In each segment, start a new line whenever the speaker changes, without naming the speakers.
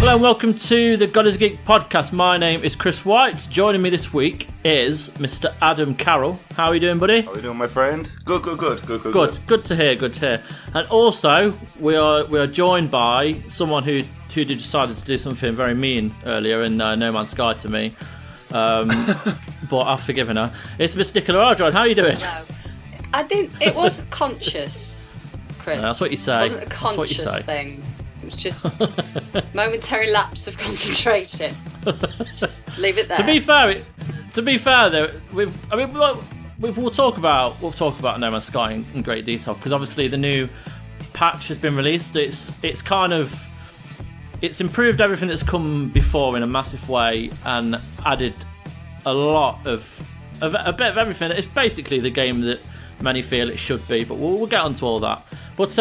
Hello and welcome to the God is a Geek podcast. My name is Chris White. Joining me this week is Mr. Adam Carroll. How are you doing, buddy?
How are you doing, my friend? Good.
Good to hear. And also, we are joined by someone who decided to do something very mean earlier in No Man's Sky to me. But I've forgiven her. It's Miss Nicola Ardron. How are you doing?
No, I didn't. It wasn't conscious, Chris.
No, that's what you say.
It wasn't a conscious thing. It was just momentary lapse of concentration. Just leave it there.
To be fair, though, we'll talk about No Man's Sky in great detail because obviously the new patch has been released. It's improved everything that's come before in a massive way and added a lot of a bit of everything. It's basically the game that many feel it should be, but we'll get onto all that. But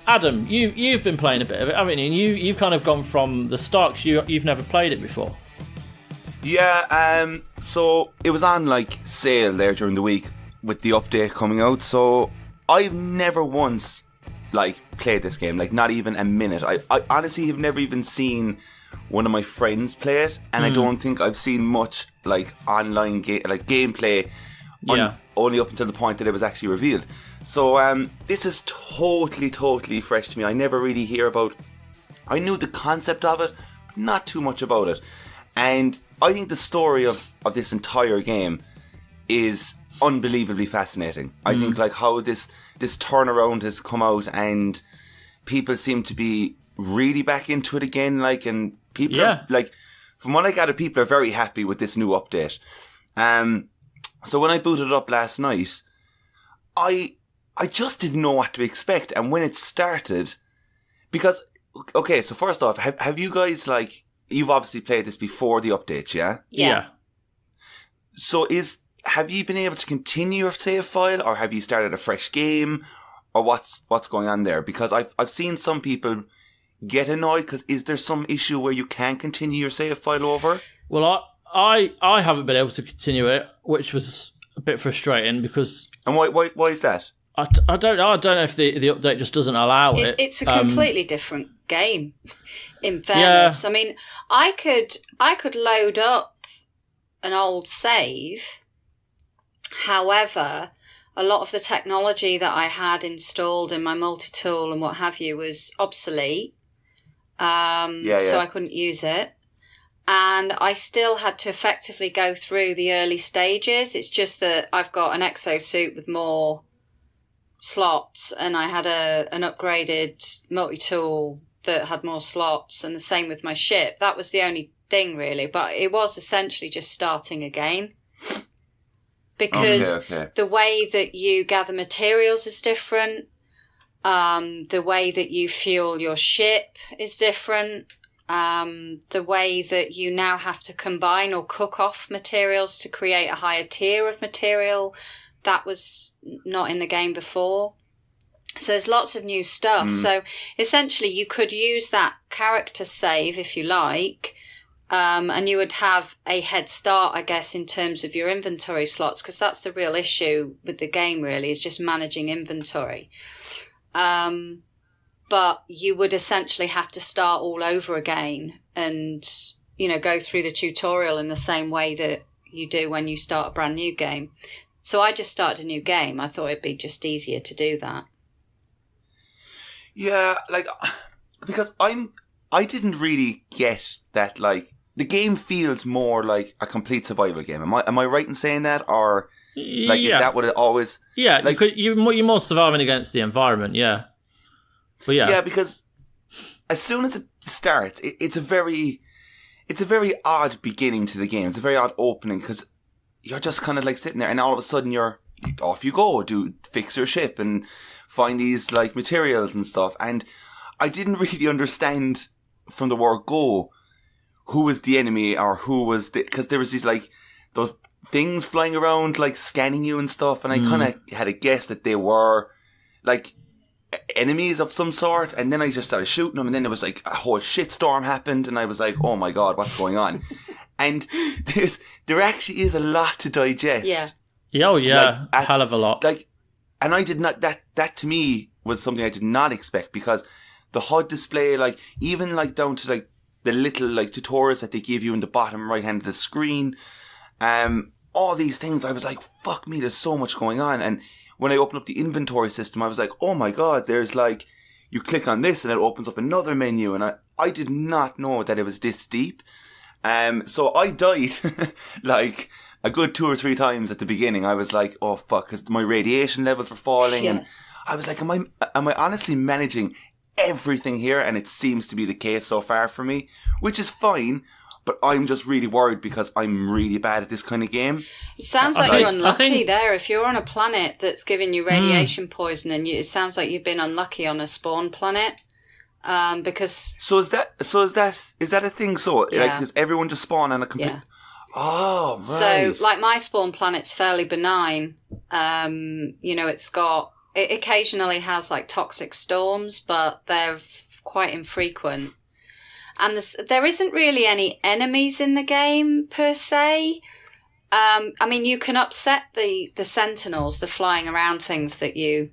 Adam, you've been playing a bit of it, haven't you? And you've kind of gone from the start 'cause you've never played it before.
Yeah, so it was on like sale there during the week with the update coming out. So I've never once like played this game, like not even a minute. I honestly have never even seen one of my friends play it, and I don't think I've seen much like online gameplay. Only up until the point that it was actually revealed. So this is totally fresh to me. I never really hear about. I knew the concept of it, not too much about it, and I think the story of this entire game is unbelievably fascinating. I think like how this turnaround has come out, and people seem to be really back into it again. Like, and people are, like, from what I gather, people are very happy with this new update. So when I booted it up last night, I just didn't know what to expect. And when it started, because, okay, so first off, have you guys, like, you've obviously played this before the update, yeah?
Yeah.
So have you been able to continue your save file, or have you started a fresh game, or what's going on there? Because I've seen some people get annoyed, because is there some issue where you can't continue your save file over?
Well, I haven't been able to continue it, which was a bit frustrating because.
And why is that?
I don't know. I don't know if the update just doesn't allow it.
It's a completely different game. In fairness, I mean, I could load up an old save. However, a lot of the technology that I had installed in my multi-tool and what have you was obsolete. So I couldn't use it. And I still had to effectively go through the early stages. It's just that I've got an exosuit with more slots, and I had an upgraded multi-tool that had more slots, and the same with my ship. That was the only thing, really. But it was essentially just starting again. Because the way that you gather materials is different. The way that you fuel your ship is different. The way that you now have to combine or cook off materials to create a higher tier of material, that was not in the game before. So there's lots of new stuff. So essentially you could use that character save if you like, and you would have a head start, I guess, in terms of your inventory slots, because that's the real issue with the game, really, is just managing inventory. But you would essentially have to start all over again and, go through the tutorial in the same way that you do when you start a brand new game. So I just started a new game. I thought it'd be just easier to do that.
Yeah, like, because I didn't really get that, like, the game feels more like a complete survival game. Am I right in saying that? Or, like, is that what it always...
Yeah,
like,
you're more surviving against the environment, yeah. But
yeah, because as soon as it starts, it's a very odd beginning to the game. It's a very odd opening because you're just kind of like sitting there, and all of a sudden off you go, fix your ship and find these like materials and stuff. And I didn't really understand from the word go who was the enemy or who was because there was these like those things flying around like scanning you and stuff, and I kind of had a guess that they were like enemies of some sort, and then I just started shooting them, and then there was like a whole shitstorm happened, and I was like, oh my god, what's going on? And there actually is a lot to digest.
Yeah, a hell of a lot.
Like, and I did not, that to me was something I did not expect, because the HUD display, like even like down to like the little like tutorials that they give you in the bottom right hand of the screen. All these things, I was like, fuck me, there's so much going on. And when I opened up the inventory system, I was like, oh my God, there's like, you click on this and it opens up another menu. And I did not know that it was this deep. So I died like a good 2 or 3 times at the beginning. I was like, oh fuck, because my radiation levels were falling. And I was like, am I honestly managing everything here? And it seems to be the case so far for me, which is fine. But I'm just really worried because I'm really bad at this kind of game.
It sounds like you're unlucky there. If you're on a planet that's giving you radiation poisoning, it sounds like you've been unlucky on a spawn planet. Because
is that a thing? So like, does everyone just spawn on a computer? Yeah. Oh, right.
So like my spawn planet's fairly benign. It occasionally has like toxic storms, but they're quite infrequent. And there isn't really any enemies in the game, per se. I mean, you can upset the sentinels, the flying around things that you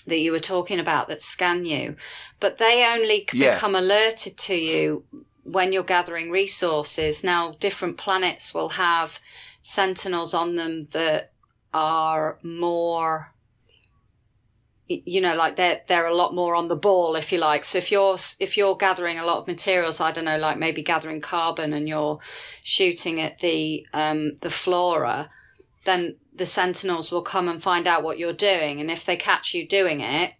were talking about that scan you. But they only become alerted to you when you're gathering resources. Now, different planets will have sentinels on them that are more... like they're a lot more on the ball, if you like. So if you're gathering a lot of materials, I don't know, like maybe gathering carbon, and you're shooting at the flora, then the sentinels will come and find out what you're doing, and if they catch you doing it,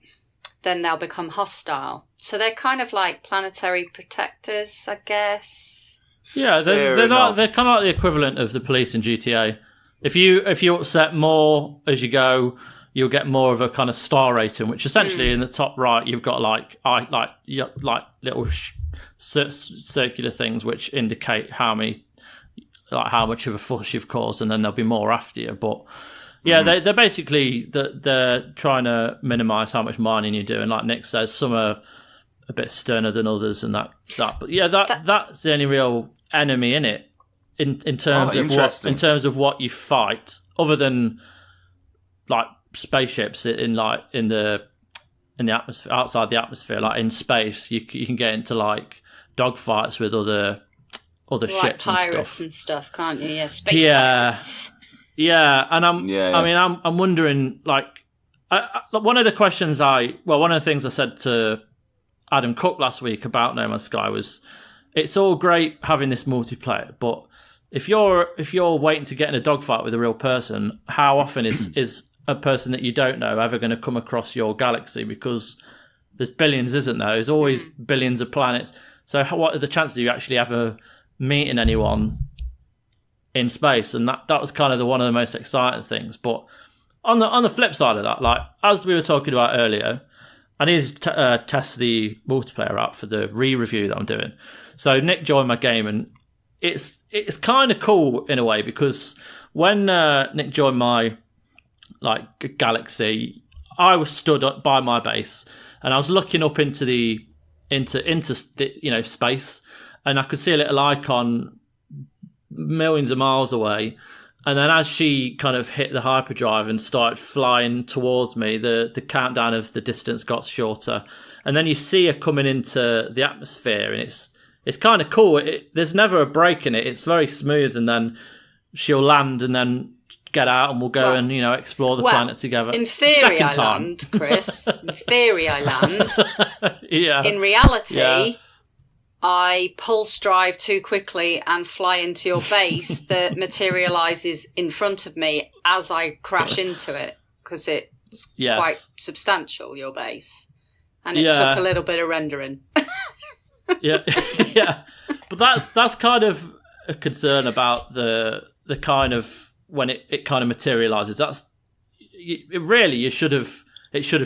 then they'll become hostile. So they're kind of like planetary protectors, I guess.
Yeah, they're kind of like the equivalent of the police in GTA. If you upset more as you go, you'll get more of a kind of star rating, which essentially in the top right you've got like little circular things which indicate how much of a fuss you've caused, and then there'll be more after you. But yeah, they're basically they're trying to minimise how much mining you do, and like Nick says, some are a bit sterner than others, and that. But yeah, that's the only real enemy in it in terms of what you fight, other than like spaceships in the atmosphere, outside the atmosphere. Like in space, you can get into like dogfights with other
like
ships
pirates
and
stuff, can't you? Yeah, space pirates.
Yeah, and I'm wondering, like, one of the things I said to Adam Cook last week about No Man's Sky was, it's all great having this multiplayer, but if you're waiting to get in a dogfight with a real person, how often is a person that you don't know ever going to come across your galaxy? Because there's billions, isn't there? There's always billions of planets. So what are the chances of you actually ever meeting anyone in space? And that was kind of one of the most exciting things. But on the flip side of that, like as we were talking about earlier, I needed to test the multiplayer out for the re-review that I'm doing. So Nick joined my game, and it's kind of cool in a way, because when Nick joined my like galaxy, I was stood up by my base, and I was looking up into space, and I could see a little icon millions of miles away. And then as she kind of hit the hyperdrive and started flying towards me, the countdown of the distance got shorter. And then you see her coming into the atmosphere, and it's kind of cool. There's never a break in it. It's very smooth, and then she'll land and then get out, and we'll go and explore the planet together.
In theory, I land, Chris. In theory, I land.
Yeah.
In reality, I pulse drive too quickly and fly into your base that materializes in front of me as I crash into it, because it's quite substantial, your base, and it took a little bit of rendering.
Yeah. But that's kind of a concern about the kind of when it kind of materializes. It should have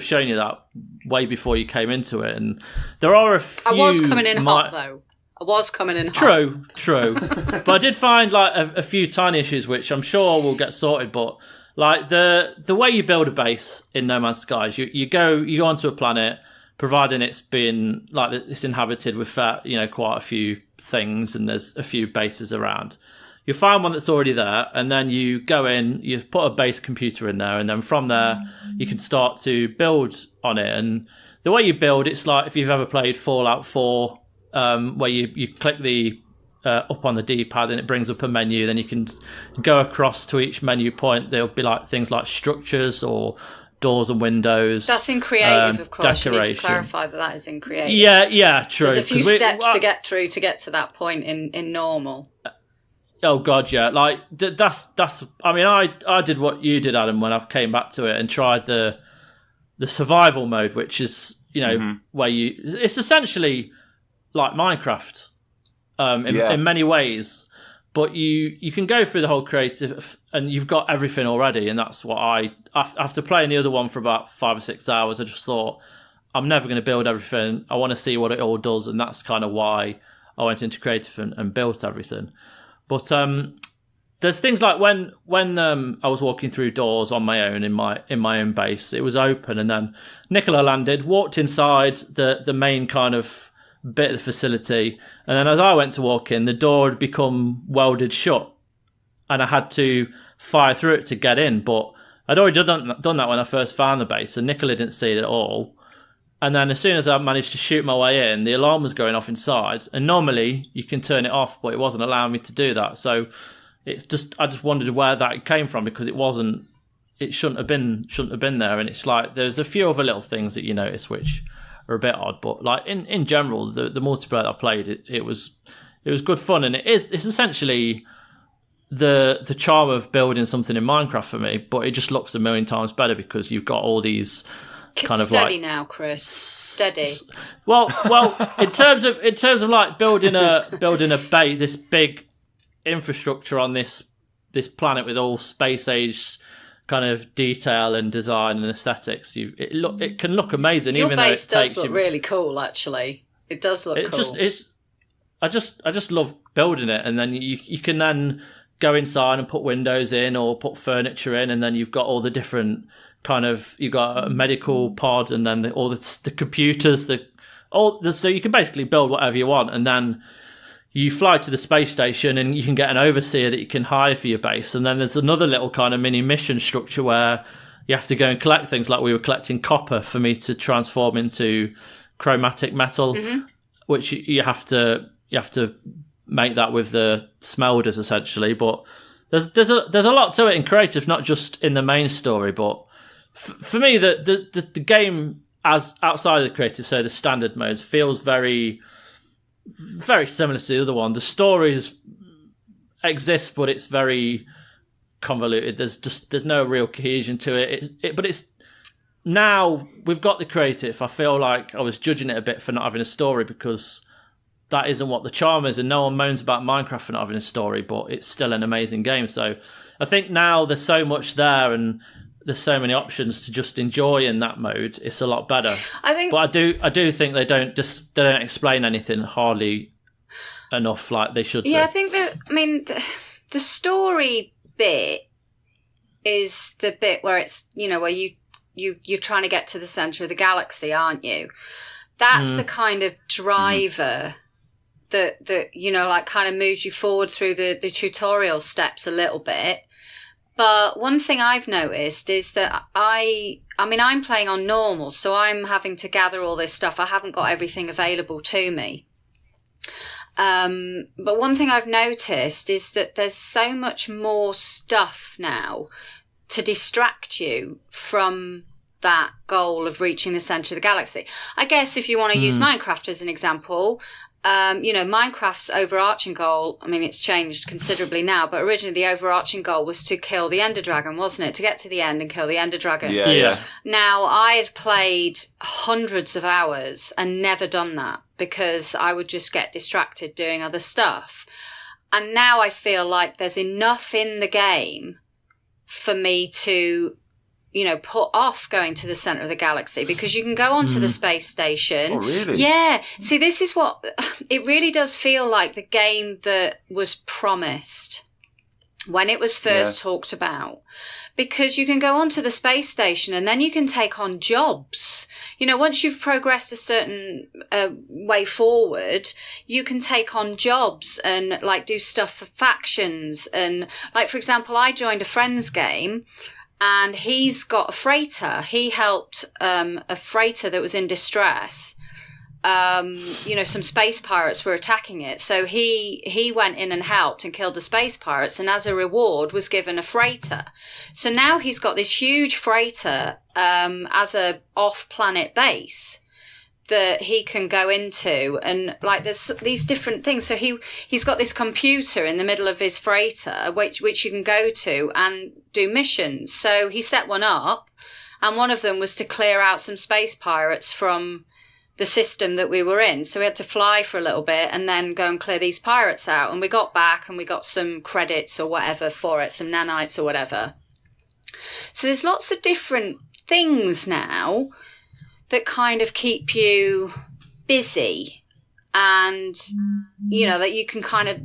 shown you that way before you came into it. And there are a few...
I was coming in hot, though.
True. But I did find like a few tiny issues, which I'm sure will get sorted. But like the way you build a base in No Man's Sky is you go onto a planet, providing it's been like it's inhabited with quite a few things, and there's a few bases around. You find one that's already there, and then you go in, you put a base computer in there, and then from there you can start to build on it. And the way you build, it's like if you've ever played Fallout 4, where you click the up on the D-pad and it brings up a menu, then you can go across to each menu point. There'll be like things like structures or doors and windows.
That's in creative, of course.
Decoration.
You need to clarify that is in creative.
Yeah, true.
There's a few steps to get through to get to that point in normal.
Oh god, yeah. Like that's. I mean, I did what you did, Adam, when I came back to it and tried the survival mode, which is where it's essentially like Minecraft in many ways, but you can go through the whole creative and you've got everything already, and that's what after playing the other one for about 5 or 6 hours, I just thought I'm never going to build everything. I want to see what it all does, and that's kind of why I went into creative and built everything. But there's things like when I was walking through doors on my own in my own base, it was open, and then Nicola landed, walked inside the main kind of bit of the facility, and then as I went to walk in, the door had become welded shut, and I had to fire through it to get in. But I'd already done that when I first found the base, and Nicola didn't see it at all. And then as soon as I managed to shoot my way in, the alarm was going off inside. And normally you can turn it off, but it wasn't allowing me to do that. So I just wondered where that came from, because it shouldn't have been there. And it's like there's a few other little things that you notice which are a bit odd, but like in general, the multiplayer that I played, it was good fun, and it's essentially the charm of building something in Minecraft for me, but it just looks a million times better because you've got all these. Kind of
steady
like
now, Chris. Steady.
Well, in terms of like building a base, this big infrastructure on this planet with all space age kind of detail and design and aesthetics, it can look amazing.
Your
even
base
though it
does look really cool. Actually, it does look cool.
I just love building it, and then you can then go inside and put windows in or put furniture in, and then you've got all the different. You've got a medical pod, and then all the computers, so you can basically build whatever you want, and then you fly to the space station and you can get an overseer that you can hire for your base, and then there's another little kind of mini mission structure where you have to go and collect things, like we were collecting copper for me to transform into chromatic metal, which you have to make that with the smelders essentially. But there's a lot to it in creative, not just in the main story, but for me, the game as outside of the creative, so the standard modes, feels very, very similar to the other one. The stories exist, but it's very convoluted. There's no real cohesion to it. But it's now we've got the creative. I feel like I was judging it a bit for not having a story, because that isn't what the charm is, and no one moans about Minecraft for not having a story, but it's still an amazing game. So I think now there's so much there, and there's so many options to just enjoy in that mode. It's a lot better. But I do think they don't explain anything hardly enough like they should.
Yeah,
do.
I think the story bit is the bit where it's where you're trying to get to the center of the galaxy, aren't you? That's the kind of driver that like kind of moves you forward through the tutorial steps a little bit. But one thing I've noticed is that I'm playing on normal, so I'm having to gather all this stuff. I haven't got everything available to me. But one thing I've noticed is that there's so much more stuff now to distract you from that goal of reaching the center of the galaxy. I guess if you want to use Minecraft as an example, Minecraft's overarching goal, it's changed considerably now, but originally the overarching goal was to kill the Ender Dragon, wasn't it? To get to the end and kill the Ender Dragon.
Yeah.
Now, I had played hundreds of hours and never done that, because I would just get distracted doing other stuff. And now I feel like there's enough in the game for me to put off going to the center of the galaxy, because you can go onto the space station.
Oh, really?
Yeah. See, this is what it really does feel like, the game that was promised when it was first talked about, because you can go onto the space station and then you can take on jobs. Once you've progressed a certain way forward, you can take on jobs and like do stuff for factions. And like, for example, I joined a friend's game, and he's got a freighter. He helped a freighter that was in distress. Some space pirates were attacking it. So he went in and helped and killed the space pirates, and as a reward was given a freighter. So now he's got this huge freighter as a off-planet base that he can go into, and like there's these different things. So he's got this computer in the middle of his freighter which you can go to and do missions. So he set one up, and one of them was to clear out some space pirates from the system that we were in. So we had to fly for a little bit and then go and clear these pirates out, and we got back and we got some credits or whatever for it, some nanites or whatever. So there's lots of different things now that kind of keep you busy, and that you can kind of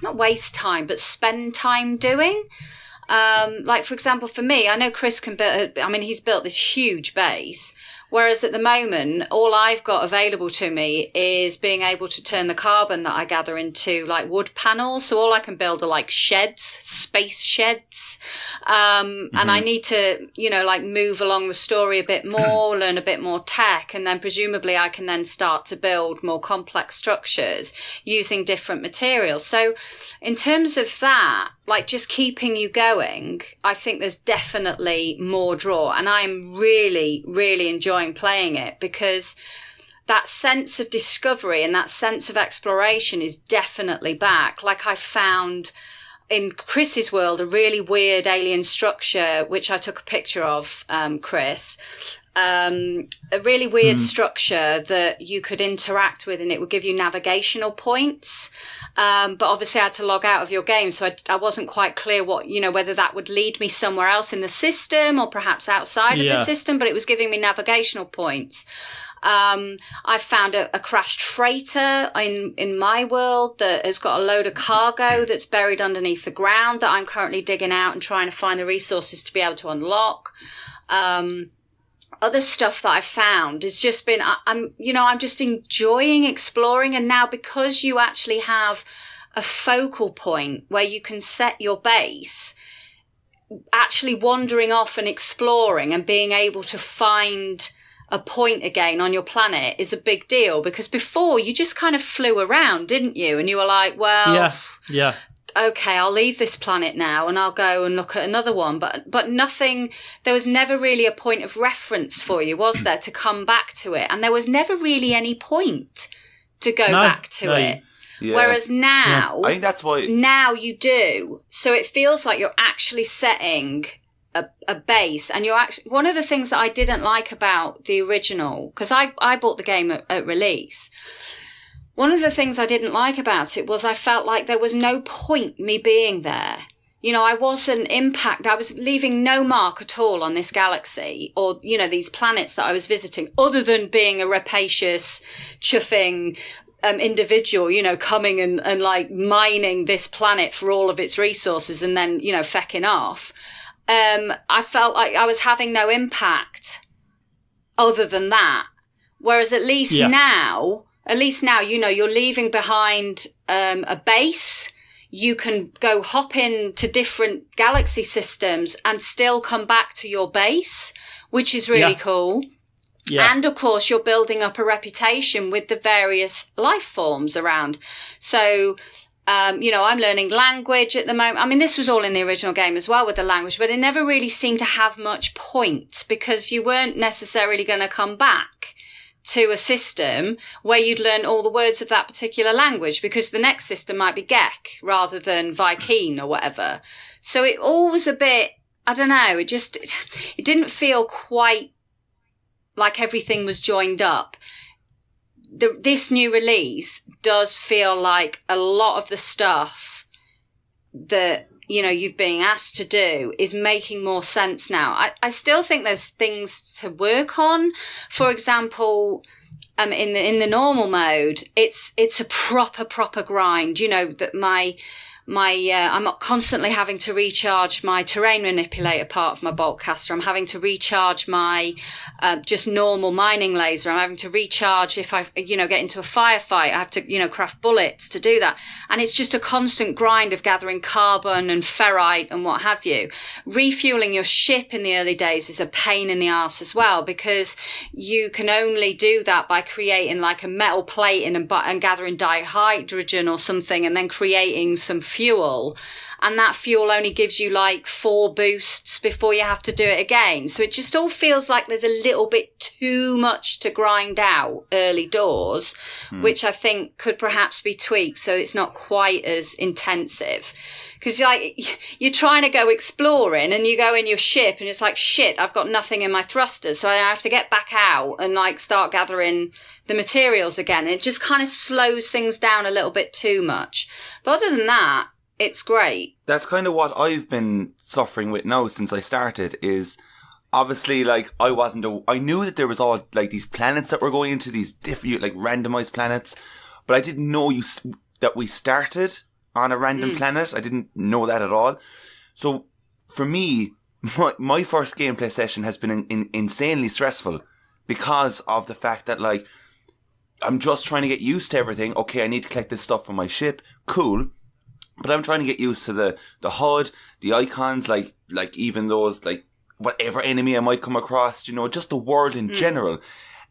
not waste time but spend time doing. Like for example, for me, I know Chris can build, he's built this huge base, whereas at the moment all I've got available to me is being able to turn the carbon that I gather into like wood panels. So all I can build are like sheds, space sheds, and I need to move along the story a bit more, learn a bit more tech, and then presumably I can then start to build more complex structures using different materials. So in terms of that, like just keeping you going, I think there's definitely more draw, and I'm really, really enjoying playing it because that sense of discovery and that sense of exploration is definitely back. Like I found in Chris's world a really weird alien structure, which I took a picture of, Chris. A really weird structure that you could interact with, and it would give you navigational points. But obviously I had to log out of your game, so I wasn't quite clear whether that would lead me somewhere else in the system or perhaps outside of the system, but it was giving me navigational points. I found a crashed freighter in my world that has got a load of cargo that's buried underneath the ground that I'm currently digging out and trying to find the resources to be able to unlock. Other stuff that I've found has just been, I'm just enjoying exploring. And now because you actually have a focal point where you can set your base, actually wandering off and exploring and being able to find a point again on your planet is a big deal, because before you just kind of flew around, didn't you? And you were like, well,
yeah.
Okay, I'll leave this planet now and I'll go and look at another one. But nothing, there was never really a point of reference for you, was there, to come back to it? And there was never really any point to go back to it.
Yeah.
Whereas now,
I think that's why
now you do. So it feels like you're actually setting a base, and you're actually, one of the things that I didn't like about the original, because I bought the game at release. One of the things I didn't like about it was I felt like there was no point me being there. I wasn't I was leaving no mark at all on this galaxy or, these planets that I was visiting, other than being a rapacious, chuffing individual, coming and like mining this planet for all of its resources and then, fecking off. I felt like I was having no impact other than that. Whereas at least now, you're leaving behind a base. You can go hop into different galaxy systems and still come back to your base, which is really cool. Yeah. And of course, you're building up a reputation with the various life forms around. So, I'm learning language at the moment. This was all in the original game as well with the language, but it never really seemed to have much point because you weren't necessarily going to come back to a system where you'd learn all the words of that particular language, because the next system might be Gek rather than Viking or whatever. So it all was a bit, I don't know, it didn't feel quite like everything was joined up. This new release does feel like a lot of the stuff that you've been asked to do is making more sense now. I still think there's things to work on. For example, in the normal mode, it's a proper grind. That I'm constantly having to recharge my terrain manipulator part of my boltcaster. I'm having to recharge my just normal mining laser. I'm having to recharge if I, get into a firefight. I have to, craft bullets to do that. And it's just a constant grind of gathering carbon and ferrite and what have you. Refueling your ship in the early days is a pain in the arse as well, because you can only do that by creating like a metal plating and gathering dihydrogen or something, and then creating some fuel, and that fuel only gives you like 4 boosts before you have to do it again. So it just all feels like there's a little bit too much to grind out early doors, which I think could perhaps be tweaked so it's not quite as intensive. Because you're trying to go exploring and you go in your ship and it's like, shit, I've got nothing in my thrusters, so I have to get back out and like start gathering the materials again. It just kind of slows things down a little bit too much. But other than that, it's great.
That's kind of what I've been suffering with now since I started, is obviously like I knew that there was all like these planets that were going into these different like randomized planets, but I didn't know that we started on a random planet. I didn't know that at all. So for me, my first gameplay session has been insanely stressful because of the fact that like I'm just trying to get used to everything. Okay, I need to collect this stuff from my ship. Cool. But I'm trying to get used to the HUD, the icons, like even those, like whatever enemy I might come across, just the world in general.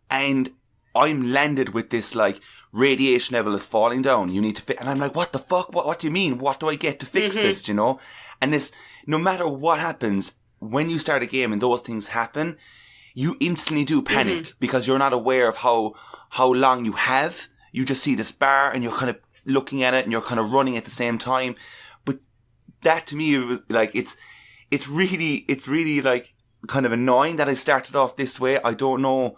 And I'm landed with this like radiation level is falling down. You need to fix, and I'm like, what the fuck? What do you mean? What do I get to fix this? And this, no matter what happens, when you start a game and those things happen, you instantly do panic because you're not aware of how long you have. You just see this bar and you're kind of looking at it and you're kind of running at the same time. But that to me, it was like, it's really like kind of annoying that I've started off this way. I don't know,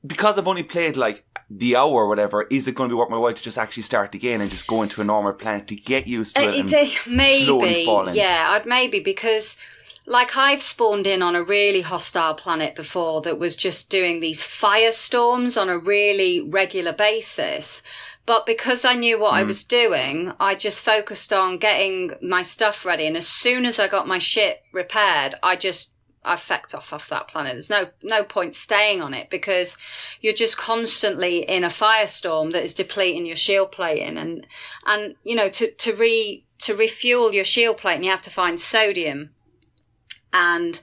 because I've only played like the hour or whatever, is it going to be worth my while to just actually start again and just go into a normal planet to get used to it and slowly fall in?
Yeah, maybe, because like I've spawned in on a really hostile planet before that was just doing these firestorms on a really regular basis. But because I knew what I was doing, I just focused on getting my stuff ready. And as soon as I got my ship repaired, I fecked off that planet. There's no point staying on it, because you're just constantly in a firestorm that is depleting your shield plating. And to refuel your shield plating, you have to find sodium. And,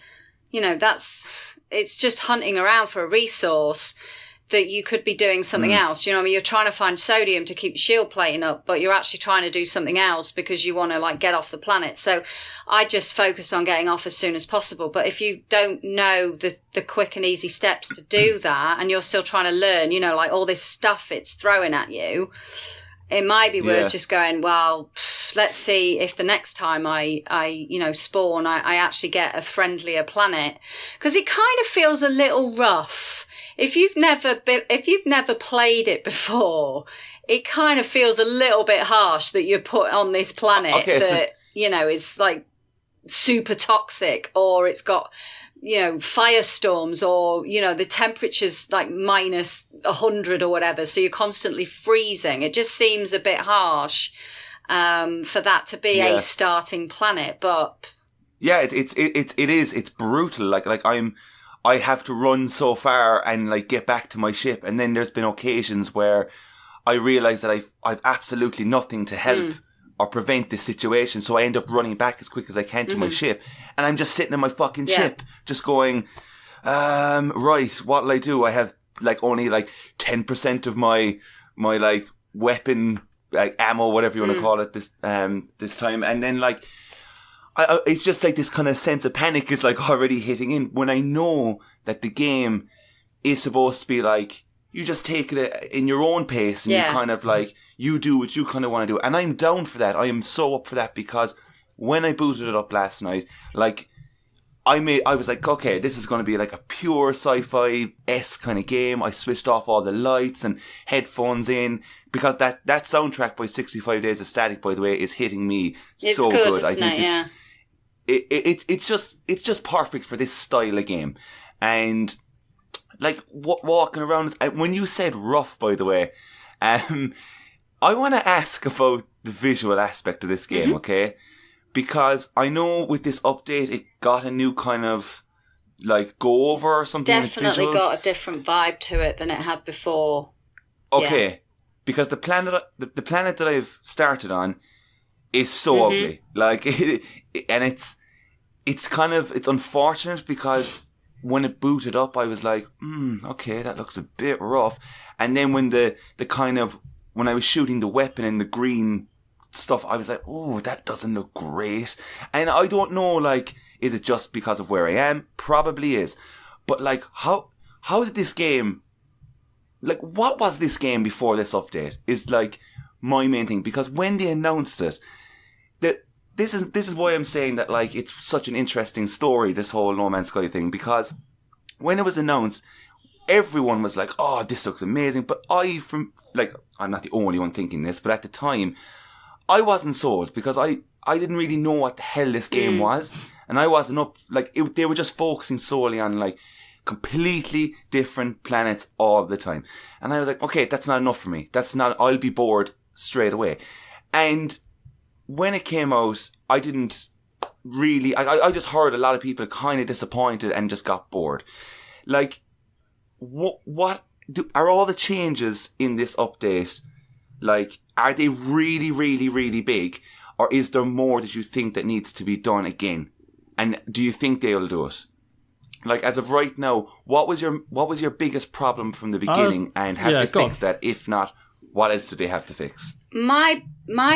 it's just hunting around for a resource that you could be doing something else. You're trying to find sodium to keep your shield plating up, but you're actually trying to do something else because you want to like get off the planet. So I just focused on getting off as soon as possible. But if you don't know the quick and easy steps to do that, and you're still trying to learn, like all this stuff it's throwing at you, it might be worth just going, well, let's see if the next time I spawn, I actually get a friendlier planet. Because it kind of feels a little rough. If you've never played it before, it kind of feels a little bit harsh that you're put on this planet is like super toxic, or it's got, firestorms, or, the temperature's like minus 100 or whatever. So you're constantly freezing. It just seems a bit harsh for that to be a starting planet. But
yeah, it is. It's brutal. Like I have to run so far and like get back to my ship, and then there's been occasions where I realise that I've absolutely nothing to help or prevent this situation, so I end up running back as quick as I can to my ship, and I'm just sitting in my fucking ship, just going, right, what'll I do? I have like only like 10% of my like weapon, like ammo, whatever you want to call it, this time, and then like. It's just like this kind of sense of panic is like already hitting in when I know that the game is supposed to be like, you just take it in your own pace and you kind of like, you do what you kind of want to do. And I'm down for that. I am so up for that, because when I booted it up last night, like I was like, okay, this is going to be like a pure sci-fi-esque kind of game. I switched off all the lights and headphones in, because that soundtrack by 65 Days of Static, by the way, is hitting me so good. I think it's just perfect for this style of game. And like walking around, when you said rough, by the way, I want to ask about the visual aspect of this game, okay? Because I know with this update, it got a new kind of like go over or something.
Definitely got a different vibe to it than it had before.
Okay, yeah. Because the planet that I've started on is so ugly. Like, and it's unfortunate because when it booted up, I was like, okay, that looks a bit rough. And then when when I was shooting the weapon in the green stuff, I was like, oh, that doesn't look great. And I don't know, like, is it just because of where I am? Probably is. But like, how did this game, like, what was this game before this update is like my main thing. Because when they announced it, this is why I'm saying that, like, it's such an interesting story, this whole No Man's Sky thing, because when it was announced, everyone was like, oh, this looks amazing. But I'm not the only one thinking this, but at the time, I wasn't sold because I didn't really know what the hell this game was. And I wasn't up, like, they were just focusing solely on, like, completely different planets all the time. And I was like, okay, that's not enough for me. I'll be bored straight away. And when it came out, I didn't really, I just heard a lot of people kind of disappointed and just got bored. Like, are all the changes in this update, like, are they really, really, really big? Or is there more that you think that needs to be done again? And do you think they'll do it? Like, as of right now, what was your biggest problem from the beginning, and have they fixed that? If not, what else do they have to fix?
My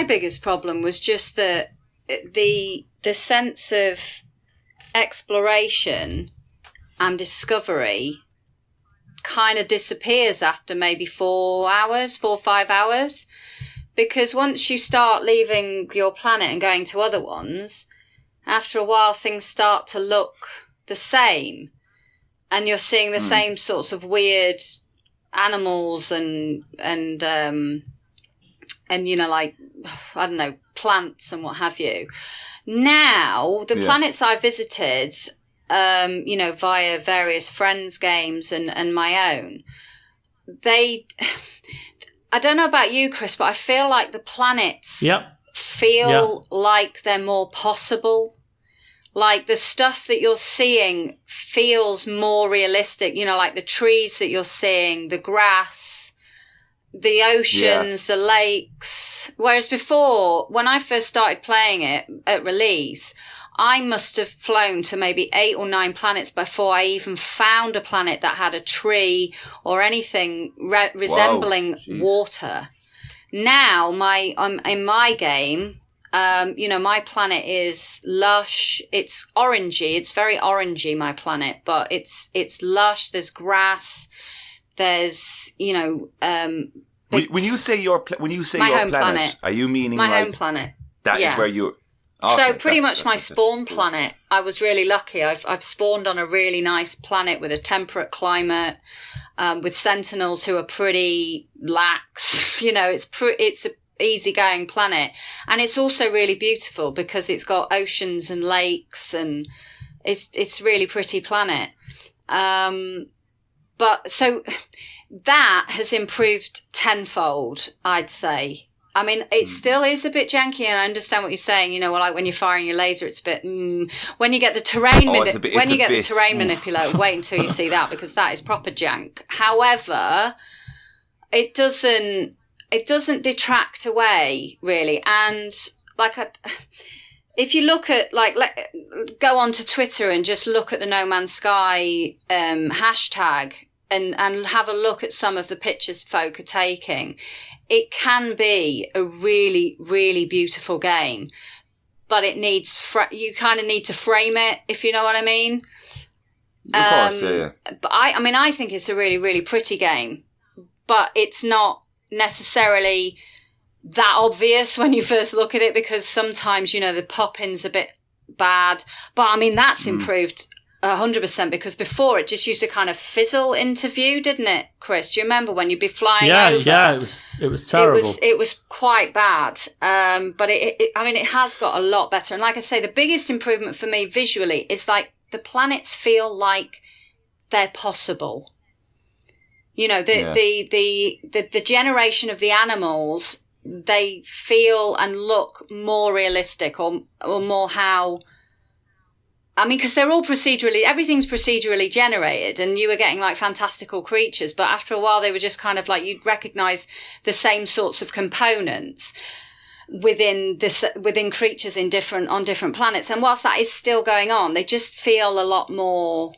biggest problem was just the sense of exploration and discovery kind of disappears after maybe 4 or 5 hours, because once you start leaving your planet and going to other ones, after a while things start to look the same, and you're seeing the same sorts of weird animals and you know, like, I don't know, plants and what have you. Now, the planets I visited, you know, via various friends' games and my own, I don't know about you, Chris, but I feel like the planets feel like they're more possible. Like, the stuff that you're seeing feels more realistic, you know, like the trees that you're seeing, the grass, the oceans, the lakes. Whereas before, when I first started playing it at release, I must have flown to maybe 8 or 9 planets before I even found a planet that had a tree or anything resembling water. Now, in my game, you know, my planet is lush. It's orangey. It's very orangey, my planet, but it's lush. There's grass. There's, you know,
when you say your planet, are you meaning
my
like
home planet?
That is where you. Okay,
so pretty much my spawn planet. I was really lucky. I've spawned on a really nice planet with a temperate climate, with sentinels who are pretty lax. You know, it's an easygoing planet, and it's also really beautiful because it's got oceans and lakes, and it's really pretty planet. But so that has improved tenfold, I'd say. I mean, it still is a bit janky, and I understand what you're saying. You know, like when you're firing your laser, it's a bit. When you get the terrain, manipulator, wait until you see that, because that is proper jank. However, it doesn't detract away really, and like if you look at go onto Twitter and just look at the No Man's Sky hashtag and have a look at some of the pictures folk are taking. It can be a really, really beautiful game, but it needs you kind of need to frame it, if you know what I mean.
Of course, yeah.
But I think it's a really, really pretty game, but it's not necessarily that obvious when you first look at it, because sometimes, you know, the pop-in's a bit bad. But I mean, that's improved 100%, because before it just used to kind of fizzle into view, didn't it, Chris? Do you remember when you'd be flying over?
Yeah, it was terrible.
It was quite bad. But it has got a lot better. And like I say, the biggest improvement for me visually is like the planets feel like they're possible. You know, the generation of the animals they feel and look more realistic or more how... I mean, because they're all everything's procedurally generated, and you were getting like fantastical creatures, but after a while they were just kind of like, you'd recognise the same sorts of components within creatures on different planets. And whilst that is still going on, they just feel a lot more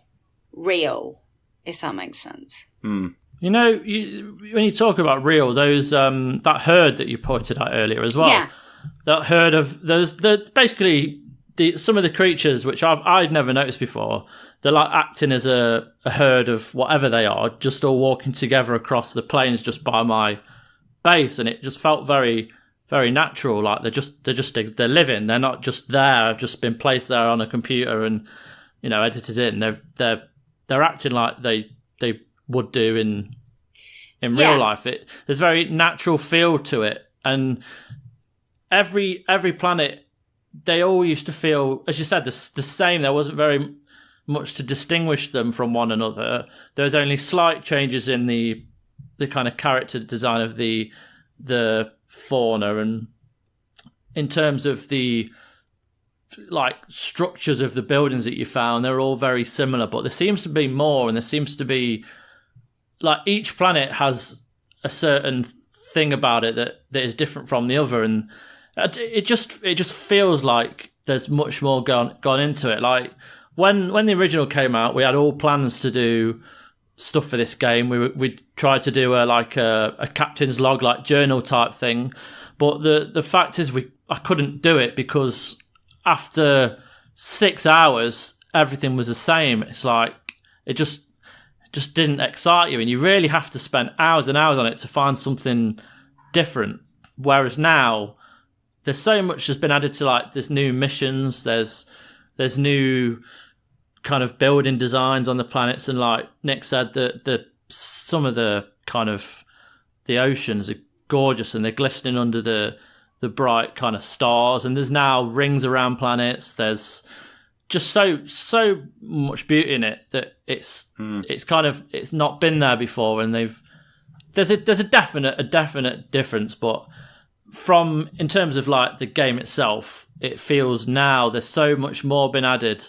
real, if that makes sense.
Mm.
You know, when you talk about real, those that herd that you pointed out earlier as well.
Yeah.
That herd of those, basically some of the creatures which I'd never noticed before. They're like acting as a herd of whatever they are, just all walking together across the plains just by my base, and it just felt very, very natural. Like they're living. They're not just there. I've just been placed there on a computer and, you know, edited in. They're acting like they would do in real life. There's a very natural feel to it, and every planet, they all used to feel, as you said, the same. There wasn't very much to distinguish them from one another. There was only slight changes in the kind of character design of the fauna, and in terms of the like structures of the buildings that you found, they're all very similar. But there seems to be more, and there seems to be like each planet has a certain thing about it that is different from the other, and it just feels like there's much more gone into it. Like when the original came out, we had all plans to do stuff for this game. We tried to do a captain's log, like journal type thing, but the fact is I couldn't do it because after 6 hours everything was the same. It's like it just didn't excite you, and you really have to spend hours and hours on it to find something different. Whereas now there's so much that's been added to, like there's new missions, there's new kind of building designs on the planets, and like Nick said, the some of the kind of the oceans are gorgeous and they're glistening under the bright kind of stars, and there's now rings around planets. There's just so much beauty in it that it's not been there before, and there's a definite difference. But from in terms of like the game itself, it feels now there's so much more been added,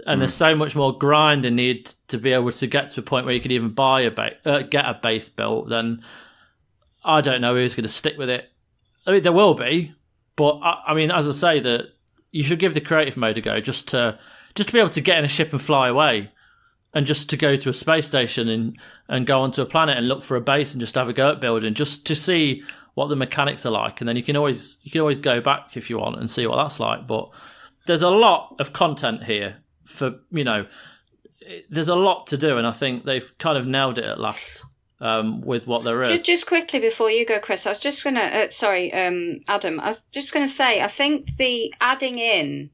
and there's so much more grinding need to be able to get to a point where you could even buy get a base built. Then I don't know who's going to stick with it. I mean, there will be, but I mean, as I say, that you should give the creative mode a go, just to be able to get in a ship and fly away, and just to go to a space station and go onto a planet and look for a base and just have a go at building, just to see what the mechanics are like, and then you can always go back if you want and see what that's like. But there's a lot of content here for, you know, there's a lot to do, and I think they've kind of nailed it at last with what there is.
Just quickly before you go, Chris, I was just gonna Adam, I was just gonna say, I think the adding in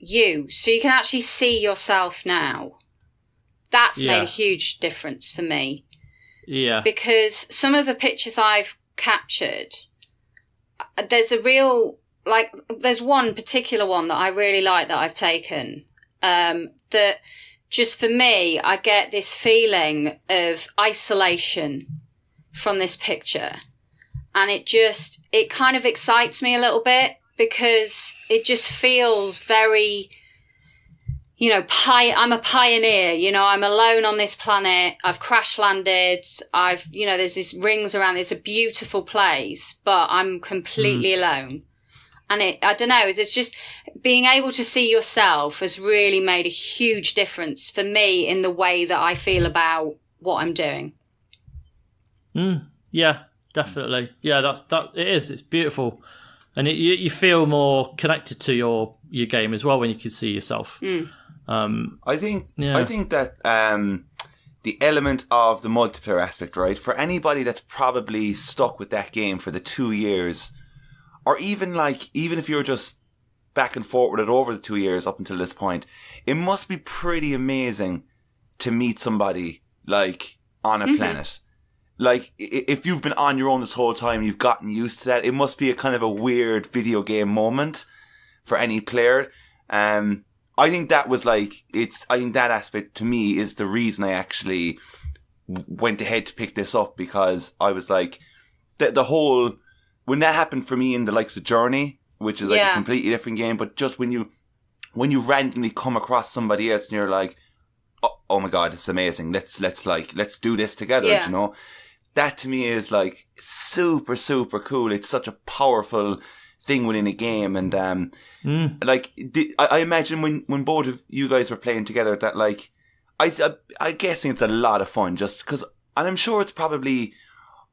you so you can actually see yourself now, that's made a huge difference for me.
Yeah. Because
some of the pictures I've captured, there's there's one particular one that I really like that I've taken, that just for me, I get this feeling of isolation from this picture. And it kind of excites me a little bit, because it just feels very, you know, I'm a pioneer, you know, I'm alone on this planet. I've crash landed. There's these rings around. It's a beautiful place, but I'm completely alone. And I don't know, there's just being able to see yourself has really made a huge difference for me in the way that I feel about what I'm doing.
Yeah, definitely. Yeah, it is. It's beautiful. And you feel more connected to your game as well when you can see yourself.
I think that the element of the multiplayer aspect, right, for anybody that's probably stuck with that game for the 2 years, or even if you're just back and forth with it over the 2 years up until this point, it must be pretty amazing to meet somebody like on a planet. Like, if you've been on your own this whole time, you've gotten used to that. It must be a kind of a weird video game moment for any player. I think that was I think that aspect to me is the reason I actually went ahead to pick this up, because I was like, the whole, when that happened for me in the likes of Journey, which is like a completely different game, but just when you randomly come across somebody else and you're like, oh my God, it's amazing. Let's do this together, you know? That to me is like super, super cool. It's such a powerful thing within a game. And like, I imagine when both of you guys were playing together that like, I'm guessing it's a lot of fun just because, and I'm sure it's probably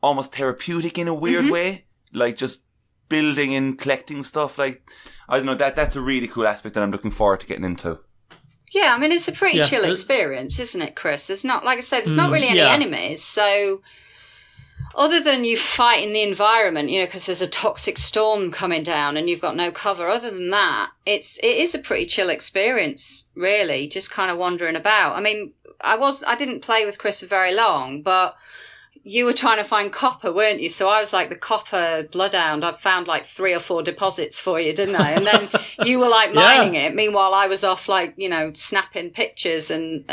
almost therapeutic in a weird way, like just building and collecting stuff. Like, I don't know, that's a really cool aspect that I'm looking forward to getting into.
Yeah, I mean, it's a pretty chill experience, isn't it, Chris? There's not, like I said, there's not really any enemies. So other than you fighting the environment, you know, because there's a toxic storm coming down and you've got no cover, other than that, it is a pretty chill experience, really, just kind of wandering about. I mean, I didn't play with Chris for very long, but you were trying to find copper, weren't you? So I was like the copper bloodhound. I found like 3 or 4 deposits for you, didn't I? And then you were like mining it. Meanwhile, I was off like, you know, snapping pictures and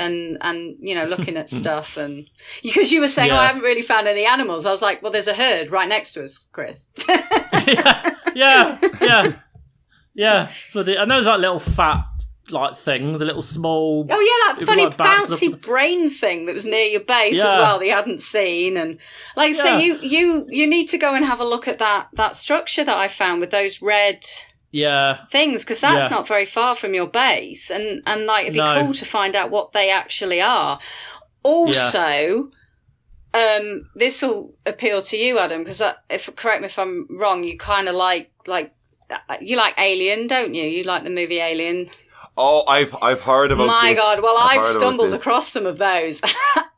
you know, looking at stuff. And because you were saying, oh, I haven't really found any animals. I was like, well, there's a herd right next to us, Chris.
Yeah. But and there was that little fat like thing, the little small.
Oh yeah, that funny like bouncy brain thing that was near your base as well that you hadn't seen. And like I say, you need to go and have a look at that structure that I found with those red things, because that's not very far from your base, and like it'd be cool to find out what they actually are. Also, this will appeal to you, Adam, because correct me if I'm wrong, you kind of like you like Alien, don't you? You like the movie Alien.
Oh, I've heard about this.
My God, well, I've stumbled across some of those,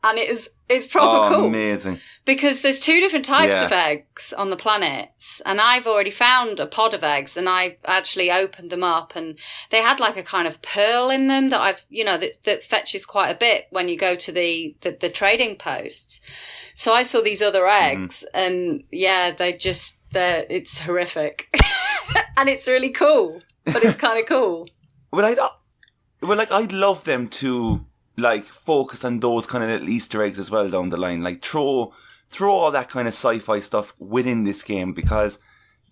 and it's proper cool.
Amazing.
Because there's 2 different types of eggs on the planets, and I've already found a pod of eggs, and I actually opened them up, and they had like a kind of pearl in them that I've, you know, that fetches quite a bit when you go to the trading posts. So I saw these other eggs, and it's horrific, and it's really cool, but it's kind of cool.
I'd love them to like focus on those kind of little Easter eggs as well down the line. Like throw all that kind of sci-fi stuff within this game, because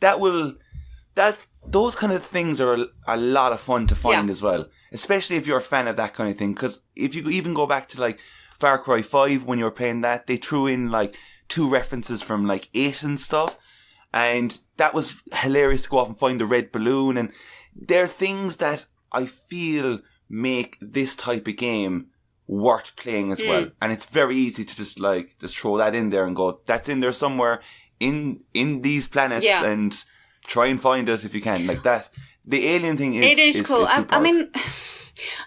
those kind of things are a lot of fun to find as well. Especially if you're a fan of that kind of thing. Because if you even go back to like Far Cry 5 when you were playing that, they threw in like 2 references from like 8 and stuff, and that was hilarious to go off and find the red balloon. And they're things that I feel make this type of game worth playing as well. And it's very easy to just throw that in there and go, that's in there somewhere in these planets, and try and find it if you can. Like that. The alien thing is cool.
I mean,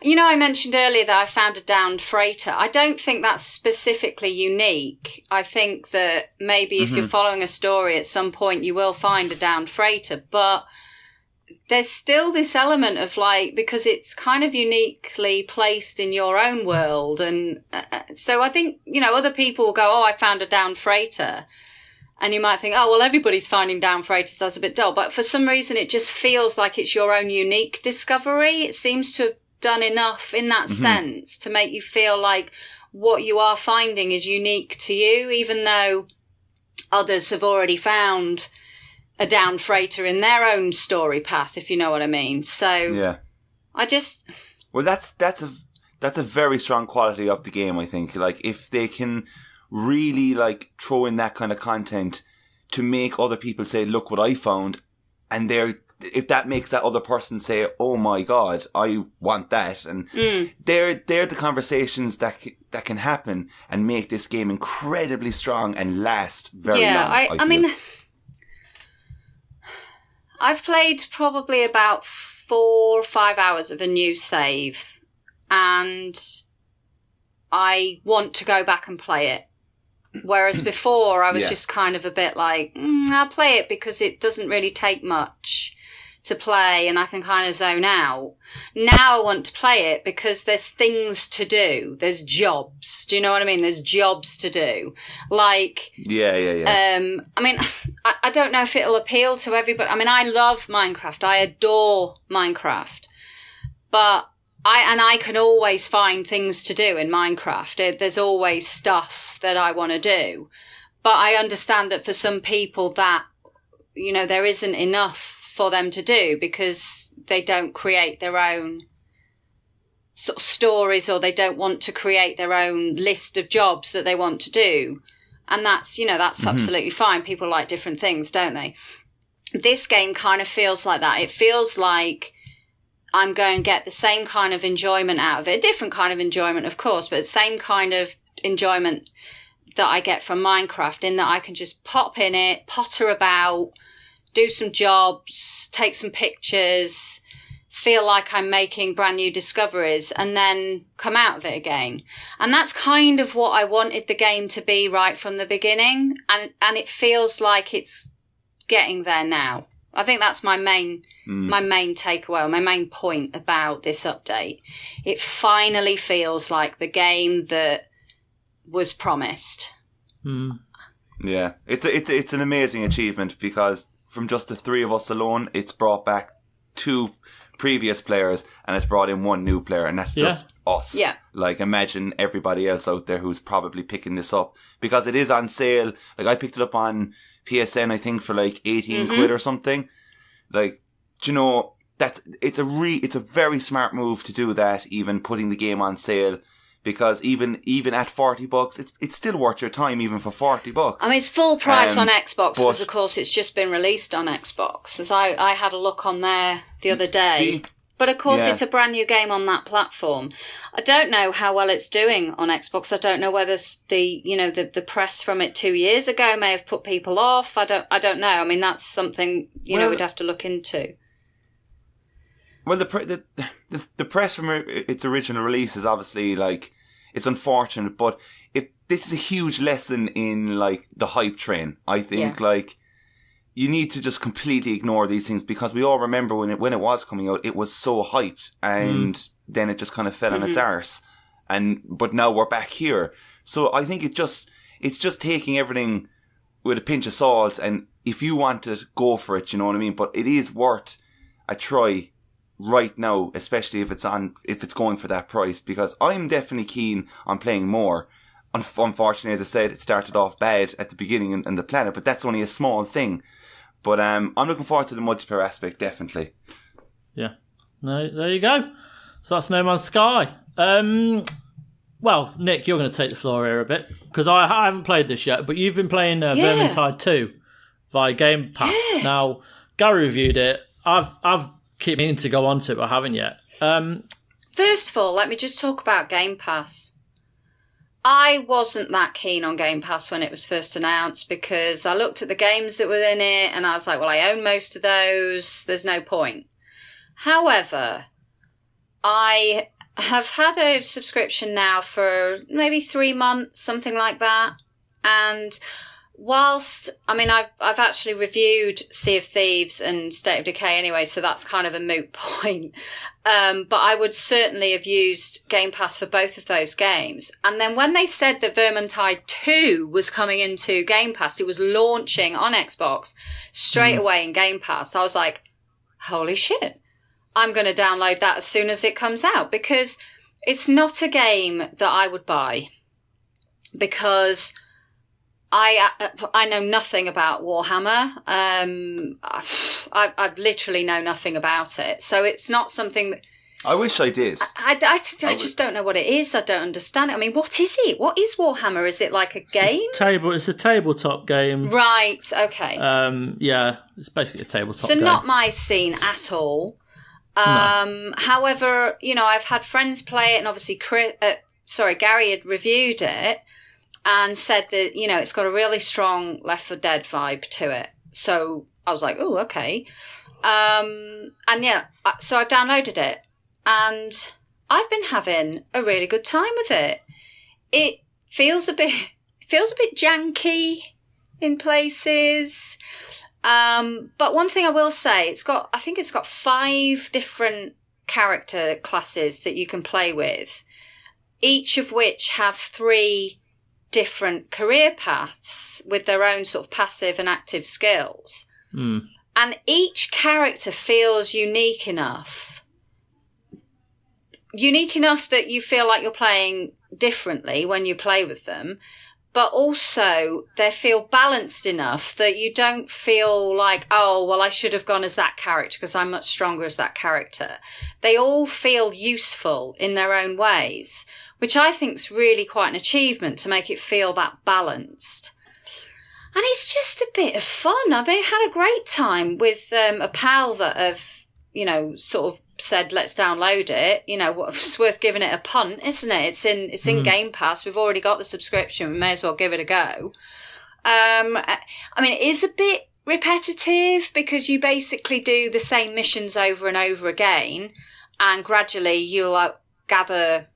you know, I mentioned earlier that I found a downed freighter. I don't think that's specifically unique. I think that maybe if you're following a story at some point, you will find a downed freighter, but there's still this element of like, because it's kind of uniquely placed in your own world. And so I think, you know, other people will go, oh, I found a downed freighter. And you might think, oh, well, everybody's finding downed freighters. That's a bit dull. But for some reason, it just feels like it's your own unique discovery. It seems to have done enough in that sense to make you feel like what you are finding is unique to you, even though others have already found a down freighter in their own story path, if you know what I mean. So
that's a very strong quality of the game, I think. Like if they can really like throw in that kind of content to make other people say, look what I found, and if that makes that other person say, oh my God, I want that, and they're the conversations that can happen and make this game incredibly strong and last very long.
I mean, I've played probably about 4 or 5 hours of a new save, and I want to go back and play it. Whereas before, I was just kind of a bit like, I'll play it because it doesn't really take much to play and I can kind of zone out. Now I want to play it because there's things to do. There's jobs. Do you know what I mean? There's jobs to do. Like, I mean, I don't know if it'll appeal to everybody. I mean, I love Minecraft. I adore Minecraft. But I can always find things to do in Minecraft. There's always stuff that I want to do. But I understand that for some people that, you know, there isn't enough for them to do because they don't create their own sort of stories, or they don't want to create their own list of jobs that they want to do. And that's, you know, that's absolutely fine. People like different things, don't they? This game kind of feels like that. It feels like I'm going to get the same kind of enjoyment out of it. A different kind of enjoyment, of course, but the same kind of enjoyment that I get from Minecraft, in that I can just pop in it, potter about, do some jobs, take some pictures, feel like I'm making brand new discoveries, and then come out of it again. And that's kind of what I wanted the game to be right from the beginning. And it feels like it's getting there now. I think that's my main takeaway, my main point about this update. It finally feels like the game that was promised.
Yeah, it's an amazing achievement, because from just the three of us alone, it's brought back 2 previous players and it's brought in 1 new player, and that's just us.
Yeah.
Like, imagine everybody else out there who's probably picking this up, because it is on sale. Like, I picked it up on PSN, I think, for like 18 quid or something. Like, do you know, it's a very smart move to do that, even putting the game on sale. Because even at $40, it's still worth your time, even for $40.
I mean, it's full price on Xbox, because of course it's just been released on Xbox. As I had a look on there the other day. But of course it's a brand new game on that platform. I don't know how well it's doing on Xbox. I don't know whether the press from it 2 years ago may have put people off. I don't know. I mean, that's something we'd have to look into.
Well, the press from its original release is obviously, like, it's unfortunate, but this is a huge lesson in, like, the hype train. I think, like, you need to just completely ignore these things, because we all remember when it was coming out, it was so hyped, and then it just kind of fell on its arse. But now we're back here. So I think it's just taking everything with a pinch of salt, and if you want it, go for it, you know what I mean? But it is worth a try right now, especially if it's going for that price, because I'm definitely keen on playing more. Unfortunately, as I said, it started off bad at the beginning in the planet, but that's only a small thing. But I'm looking forward to the multiplayer aspect, definitely.
Yeah. No, there you go. So that's No Man's Sky. Well, Nick, you're going to take the floor here a bit, because I haven't played this yet, but you've been playing Vermintide 2 via Game Pass. Yeah. Now, Gary reviewed it. I've keep meaning to go on to it, but I haven't yet.
First of all, let me just talk about Game Pass. I wasn't that keen on Game Pass when it was first announced, because I looked at the games that were in it and I was like, well, I own most of those. There's no point. However, I have had a subscription now for maybe 3 months, something like that. And whilst, I mean, I've actually reviewed Sea of Thieves and State of Decay anyway, so that's kind of a moot point. But I would certainly have used Game Pass for both of those games. And then when they said that Vermintide 2 was coming into Game Pass, it was launching on Xbox straight away in Game Pass, I was like, holy shit, I'm going to download that as soon as it comes out, because it's not a game that I would buy, because I know nothing about Warhammer. I literally know nothing about it. So it's not something that...
I wish I did.
I just don't know what it is. I don't understand it. I mean, what is it? What is Warhammer? Is it like a game?
It's a tabletop game.
Right, okay.
Yeah, it's basically a tabletop game.
So not my scene at all.
No.
However, I've had friends play it, and obviously Gary had reviewed it and said that, it's got a really strong Left 4 Dead vibe to it. So I was like, oh, okay. So I downloaded it, and I've been having a really good time with it. It feels a bit janky in places. But one thing I will say, I think it's got 5 different character classes that you can play with, each of which have 3 different career paths with their own sort of passive and active skills. And each character feels unique enough that you feel like you're playing differently when you play with them, but also they feel balanced enough that you don't feel like, oh, well, I should have gone as that character because I'm much stronger as that character. They all feel useful in their own ways, which I think is really quite an achievement to make it feel that balanced. And it's just a bit of fun. I had a great time with a pal that have, sort of said, let's download it. It's worth giving it a punt, isn't it? It's in Game Pass. We've already got the subscription. We may as well give it a go. It is a bit repetitive because you basically do the same missions over and over again, and gradually you'll gather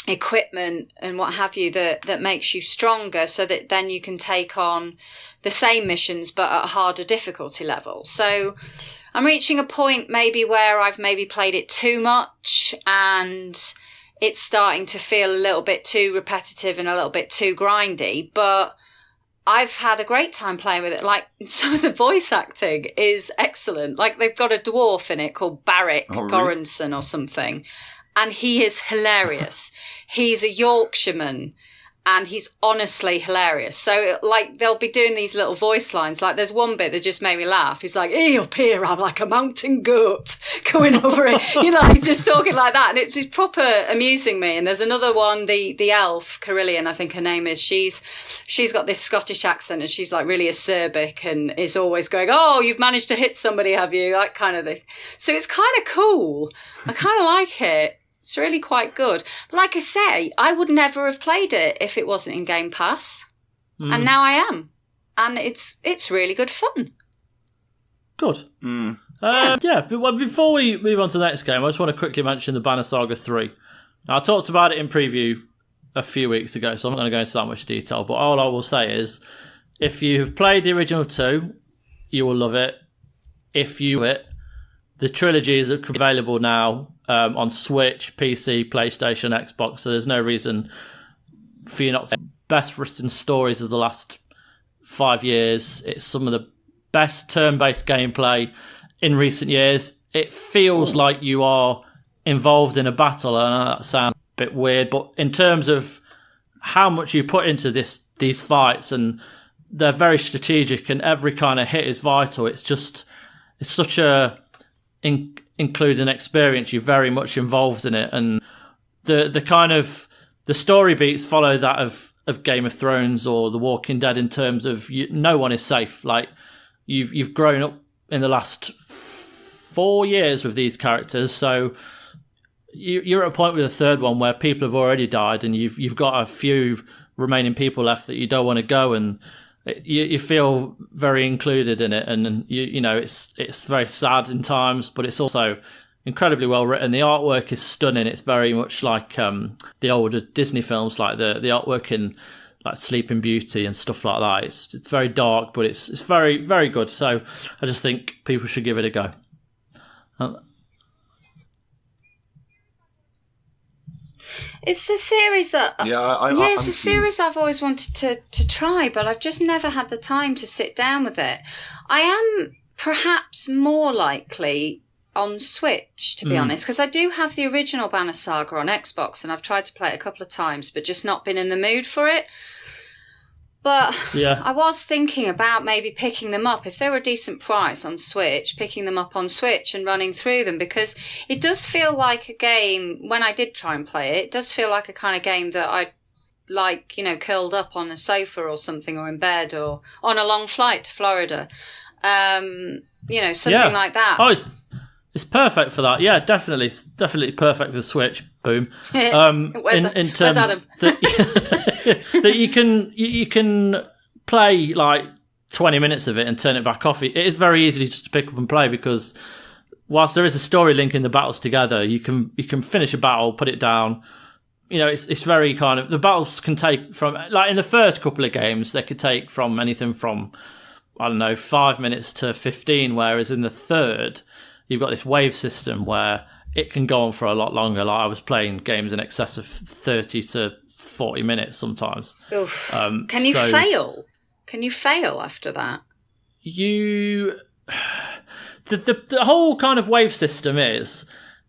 equipment and what have you that makes you stronger, so that then you can take on the same missions but at a harder difficulty level. So I'm reaching a point maybe where I've maybe played it too much and it's starting to feel a little bit too repetitive and a little bit too grindy, but I've had a great time playing with it. Like, some of the voice acting is excellent. Like, they've got a dwarf in it called Barrick Goranson or something, and he is hilarious. He's a Yorkshireman, and he's honestly hilarious. So, like, they'll be doing these little voice lines. Like, there's one bit that just made me laugh. He's like, hey, up here, I'm like a mountain goat going over it. He's just talking like that. And it's just proper amusing me. And there's another one, the elf, Carillion, I think her name is. She's got this Scottish accent, and she's, like, really acerbic and is always going, oh, you've managed to hit somebody, have you? That kind of thing. So it's kind of cool. I kind of like it. It's really quite good. But like I say, I would never have played it if it wasn't in Game Pass. And now I am. And it's really good fun.
Good. Well, before we move on to the next game, I just want to quickly mention the Banner Saga 3. Now, I talked about it in preview a few weeks ago, so I'm not going to go into that much detail. But all I will say is, if you've played the original 2, you will love it. If you the trilogy is available now on Switch, PC, PlayStation, Xbox, so there's no reason for you not to. Best written stories of the last 5 years. It's some of the best turn-based gameplay in recent years. It feels like you are involved in a battle. I know that sounds a bit weird, but in terms of how much you put into these fights, and they're very strategic, and every kind of hit is vital. It's such a including experience. You're very much involved in it, and the kind of the story beats follow that of Game of Thrones or The Walking Dead in terms of no one is safe. Like, you've grown up in the last 4 years with these characters, so you're at a point with the third one where people have already died, and you've got a few remaining people left that you don't want to go, and you feel very included in it, and it's very sad in times, but it's also incredibly well written. The artwork is stunning. It's very much like the older Disney films, like the artwork in like Sleeping Beauty and stuff like that. It's very dark, but it's very, very good. So I just think people should give it a go.
It's a series that
it's
a series I've always wanted to try, but I've just never had the time to sit down with it. I am perhaps more likely on Switch, to be honest, because I do have the original Banner Saga on Xbox, and I've tried to play it a couple of times, but just not been in the mood for it. But I was thinking about maybe picking them up if they were a decent price on Switch, picking them up on Switch and running through them, because it does feel like a game, when I did try and play it, it does feel like a kind of game that I'd like, curled up on a sofa or something, or in bed, or on a long flight to Florida. Something like that.
Oh, it's perfect for that. Yeah, definitely. It's definitely perfect for the Switch. Boom. In terms that you can play like 20 minutes of it and turn it back off. It is very easy just to pick up and play, because whilst there is a story linking the battles together, you can finish a battle, put it down. It's very kind of, the battles can take from, like in the first couple of games, they could take from anything from, 5 minutes to 15, whereas in the third, you've got this wave system where it can go on for a lot longer. Like, I was playing games in excess of 30 to 40 minutes sometimes.
Oof. Can you fail? Can you fail after that?
The whole kind of wave system is,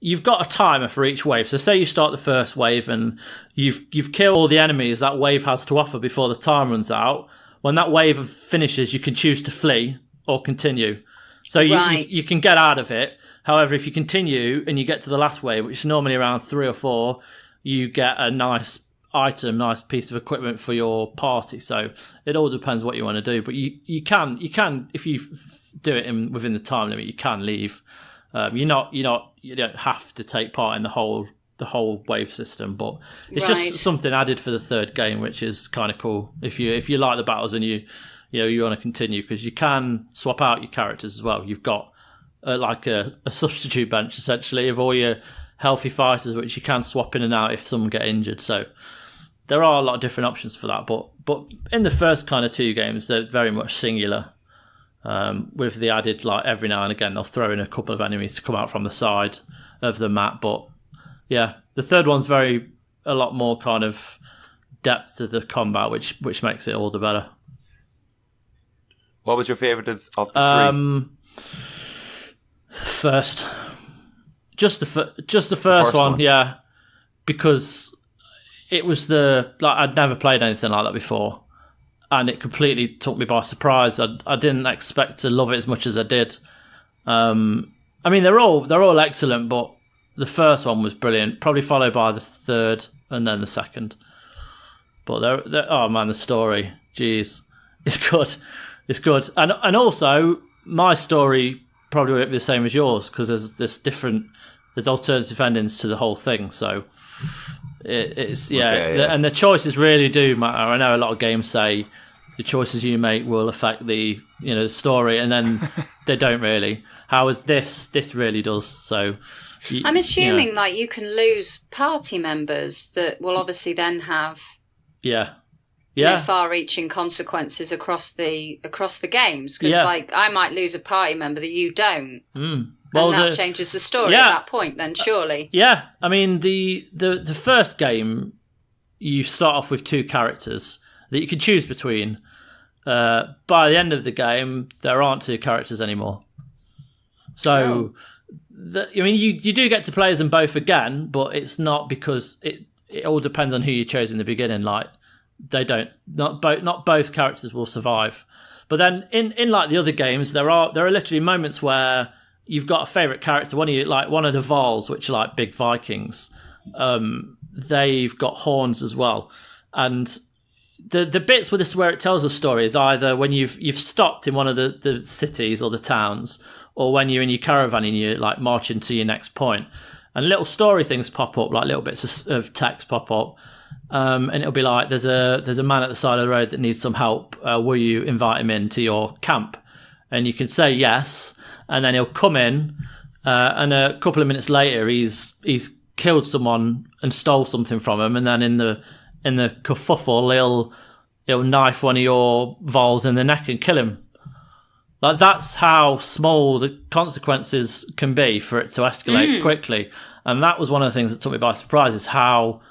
you've got a timer for each wave. So say you start the first wave and you've killed all the enemies that wave has to offer before the time runs out. When that wave finishes, you can choose to flee or continue. So you can get out of it. However, if you continue and you get to the last wave, which is normally around 3 or 4, you get a nice item, nice piece of equipment for your party. So it all depends what you want to do. But you can if you do it within the time limit, you can leave. You don't have to take part in the whole wave system, but it's just something added for the third game, which is kind of cool. If you like the battles and you want to continue, because you can swap out your characters as well. You've got like a substitute bench essentially of all your healthy fighters, which you can swap in and out if someone get injured. So there are a lot of different options for that. But in the first kind of 2 games, they're very much singular. With the added, like, every now and again they'll throw in a couple of enemies to come out from the side of the map. But yeah, the third one's a lot more kind of depth to the combat, which makes it all the better.
What was your favourite of the 3?
First, just the first one, yeah, because it was I'd never played anything like that before, and it completely took me by surprise. I didn't expect to love it as much as I did. I mean, they're all excellent, but the first one was brilliant. Probably followed by the third, and then the second. But oh man, the story, jeez, it's good. It's good, and also my story probably won't be the same as yours, because there's alternative endings to the whole thing. So it's and the choices really do matter. I know a lot of games say the choices you make will affect the story, and then they don't really. Howeas this really does. So
I'm assuming like you can lose party members that will obviously then have far-reaching consequences across the games, because like I might lose a party member that you don't, well, and that changes the story at that point. Then surely,
I mean the first game, you start off with 2 characters that you can choose between. By the end of the game, there aren't 2 characters anymore. So, you do get to play as them both again, but it's not, because it all depends on who you chose in the beginning. Like, not both characters will survive. But then in like the other games, there are literally moments where you've got a favourite character. One of the Vals, which are like big Vikings, they've got horns as well. And the bits where it tells a story is either when you've stopped in one of the cities or the towns, or when you're in your caravan and you're like marching to your next point, and little story things pop up, like little bits of text pop up. And it'll be like, there's a man at the side of the road that needs some help. Will you invite him into your camp? And you can say yes, and then he'll come in, and a couple of minutes later, he's killed someone and stole something from him, and then in the kerfuffle, he'll knife one of your Vols in the neck and kill him. Like, that's how small the consequences can be for it to escalate quickly. And that was one of the things that took me by surprise, is how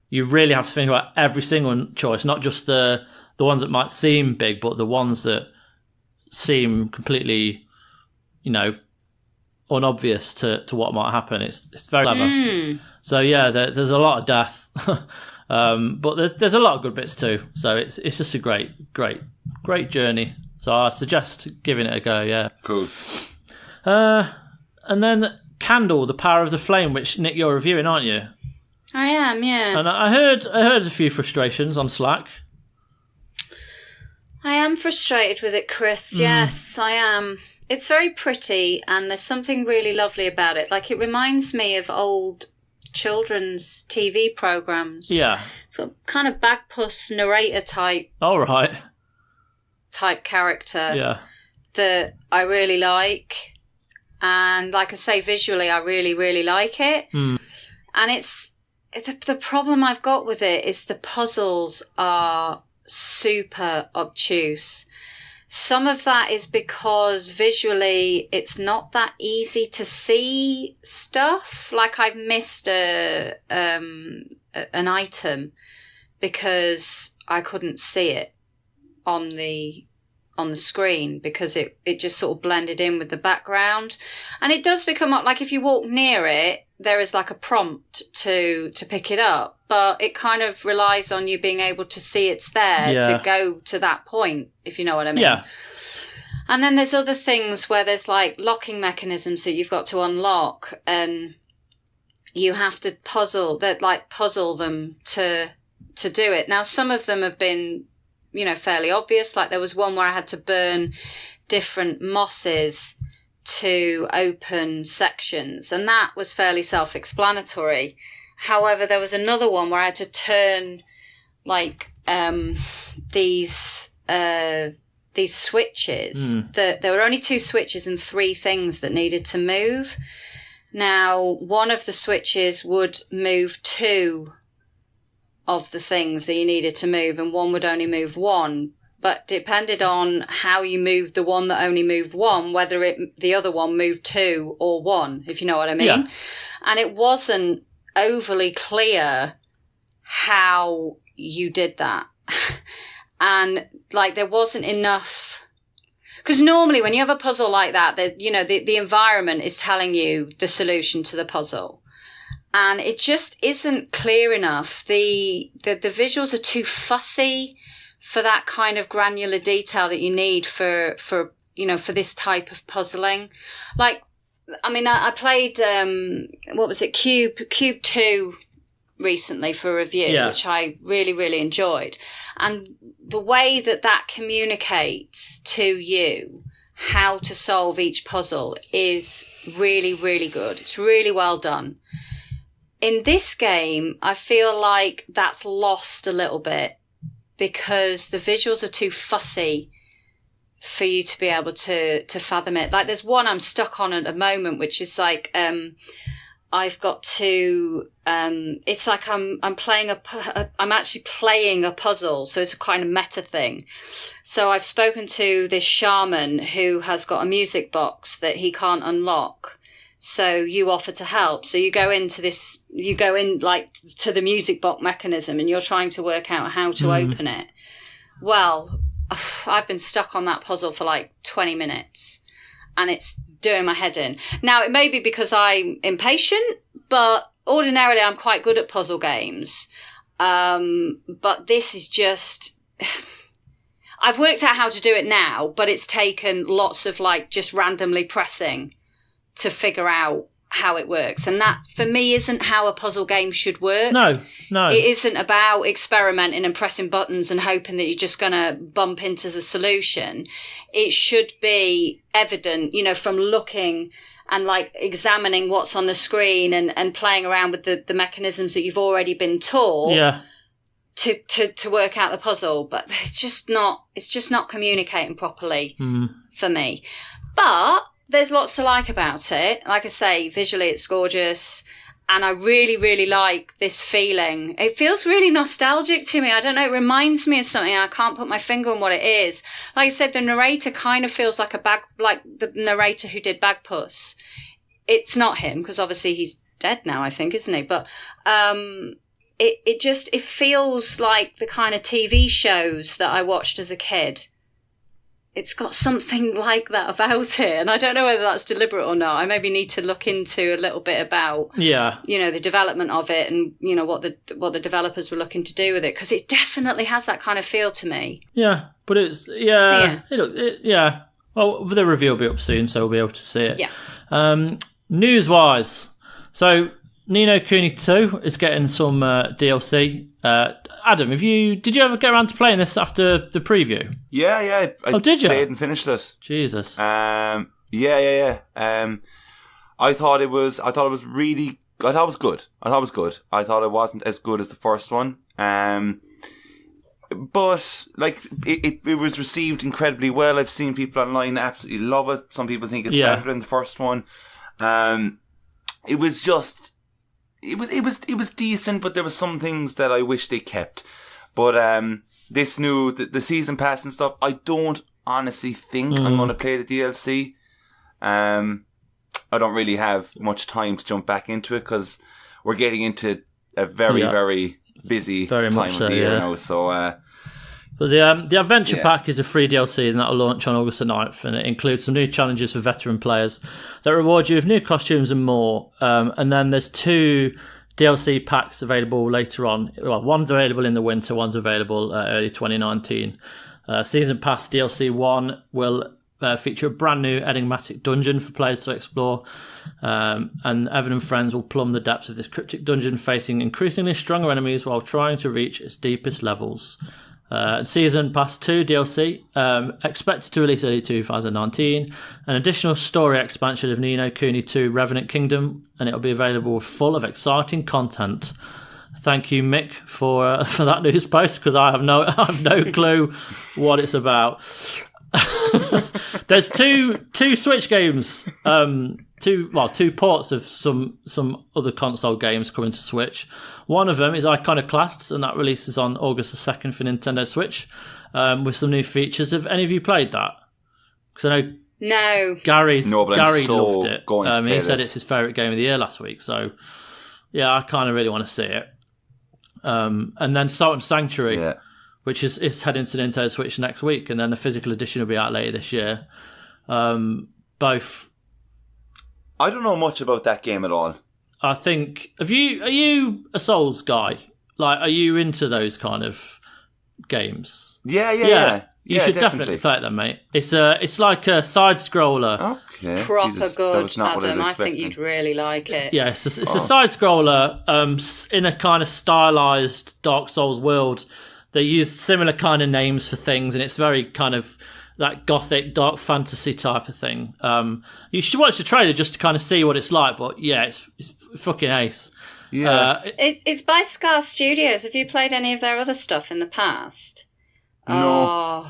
you really have to think about every single choice, not just the ones that might seem big, but the ones that seem completely, unobvious to what might happen. It's very clever. So yeah, there's a lot of death, but there's a lot of good bits too. So it's just a great journey. So I suggest giving it a go. Yeah.
Cool.
And then Candle, The Power of the Flame, which Nick, you're reviewing, aren't you?
I am, yeah.
And I heard a few frustrations on Slack.
I am frustrated with it, Chris. Yes, I am. It's very pretty, and there's something really lovely about it. Like, it reminds me of old children's TV programs.
Yeah.
So kind of bagpuss narrator type.
All right.
Type character.
Yeah.
That I really like, and like I say, visually, I really, really like it. And it's the problem I've got with it is the puzzles are super obtuse. Some of that is because visually it's not that easy to see stuff. Like, I've missed an item because I couldn't see it on the on the screen because it just sort of blended in with the background. And it does become up, like if you walk near it, there is like a prompt to pick it up, but it kind of relies on you being able to see it's there to go to that point, if you know what I mean.
Yeah.
And then there's other things where there's like locking mechanisms that you've got to unlock, and you have to puzzle them to do it. Now, some of them have been, you know, fairly obvious. Like there was one where I had to burn different mosses to open sections, and that was fairly self-explanatory. However, there was another one where I had to turn like these switches. There were only 2 switches and 3 things that needed to move. Now, one of the switches would move 2 of the things that you needed to move, and one would only move 1. But depended on how you moved the one that only moved 1, whether the other one moved 2 or 1, if you know what I mean. Yeah. And it wasn't overly clear how you did that. And like there wasn't enough, because normally when you have a puzzle like that, the environment is telling you the solution to the puzzle, and it just isn't clear enough. The visuals are too fussy for that kind of granular detail that you need for this type of puzzling. Like, I mean, I played Cube 2 recently for a review, which I really, really enjoyed. And the way that communicates to you how to solve each puzzle is really, really good. It's really well done. In this game, I feel like that's lost a little bit because the visuals are too fussy for you to be able to fathom it. Like there's one I'm stuck on at the moment, which is like I've got to. It's like I'm actually playing a puzzle, so it's a kind of meta thing. So I've spoken to this shaman who has got a music box that he can't unlock. So you offer to help. So you go in like to the music box mechanism, and you're trying to work out how to open it. Well, I've been stuck on that puzzle for like 20 minutes, and it's doing my head in. Now, it may be because I'm impatient, but ordinarily I'm quite good at puzzle games. But this is just... I've worked out how to do it now, but it's taken lots of like just randomly pressing to figure out how it works. And that, for me, isn't how a puzzle game should work.
No.
It isn't about experimenting and pressing buttons and hoping that you're just going to bump into the solution. It should be evident, from looking and like examining what's on the screen and playing around with the mechanisms that you've already been taught.
Yeah.
To work out the puzzle. But it's just not communicating properly for me. But there's lots to like about it. Like I say, visually it's gorgeous. And I really, really like this feeling. It feels really nostalgic to me. I don't know, it reminds me of something. I can't put my finger on what it is. Like I said, the narrator kind of feels like like the narrator who did Bagpuss. It's not him, because obviously he's dead now, I think, isn't he? But it feels like the kind of TV shows that I watched as a kid. It's got something like that about it, and I don't know whether that's deliberate or not. I maybe need to look into a little bit about, the development of it, and what the developers were looking to do with it, because it definitely has that kind of feel to me.
Yeah, but it's Well, the review will be up soon, so we'll be able to see it.
Yeah.
News-wise, so No Kuni 2 is getting some DLC. Adam, did you ever get around to playing this after the preview?
Yeah.
Did you?
Played and finished it.
Jesus.
Yeah. I thought it was really. I thought it was good. I thought it wasn't as good as the first one. But like it was received incredibly well. I've seen people online absolutely love it. Some people think it's better than the first one. It was just. It was decent, but there were some things that I wish they kept. But this new the season pass and stuff, I don't honestly think I'm going to play the DLC. I don't really have much time to jump back into it because we're getting into a very very busy time of the year now. So
But the Adventure Pack is a free DLC, and that'll launch on August the 9th, and it includes some new challenges for veteran players that reward you with new costumes and more. And then there's 2 DLC packs available later on. Well, one's available in the winter, one's available early 2019. Season Pass DLC 1 will feature a brand new enigmatic dungeon for players to explore. And Evan and friends will plumb the depths of this cryptic dungeon, facing increasingly stronger enemies while trying to reach its deepest levels. Season Pass 2 DLC, expected to release early 2019. An additional story expansion of No Kuni 2 Revenant Kingdom, and it'll be available full of exciting content. Thank you, Mick, for that news post, because I have no clue what it's about. There's two Switch games, two ports of some other console games coming to Switch. One of them is Iconoclasts, and that releases on August the 2nd for Nintendo Switch, with some new features. Have any of you played that? Because I know Gary loved it. He said it's his favourite game of the year last week. So yeah, I kind of really want to see it. And then Salt and Sanctuary, which is heading to Nintendo Switch next week, and then the physical edition will be out later this year. Both.
I don't know much about that game at all.
I think. Are you a Souls guy? Like, are you into those kind of games?
Yeah.
You should definitely play it then, mate. It's like a side scroller.
Okay.
It's proper good, Adam. I think you'd really like it.
Yeah, it's a side scroller in a kind of stylized Dark Souls world. They use similar kind of names for things, and it's very kind of that gothic, dark fantasy type of thing. You should watch the trailer just to kind of see what it's like, but yeah, it's fucking ace.
Yeah.
It's by Scar Studios. Have you played any of their other stuff in the past?
No.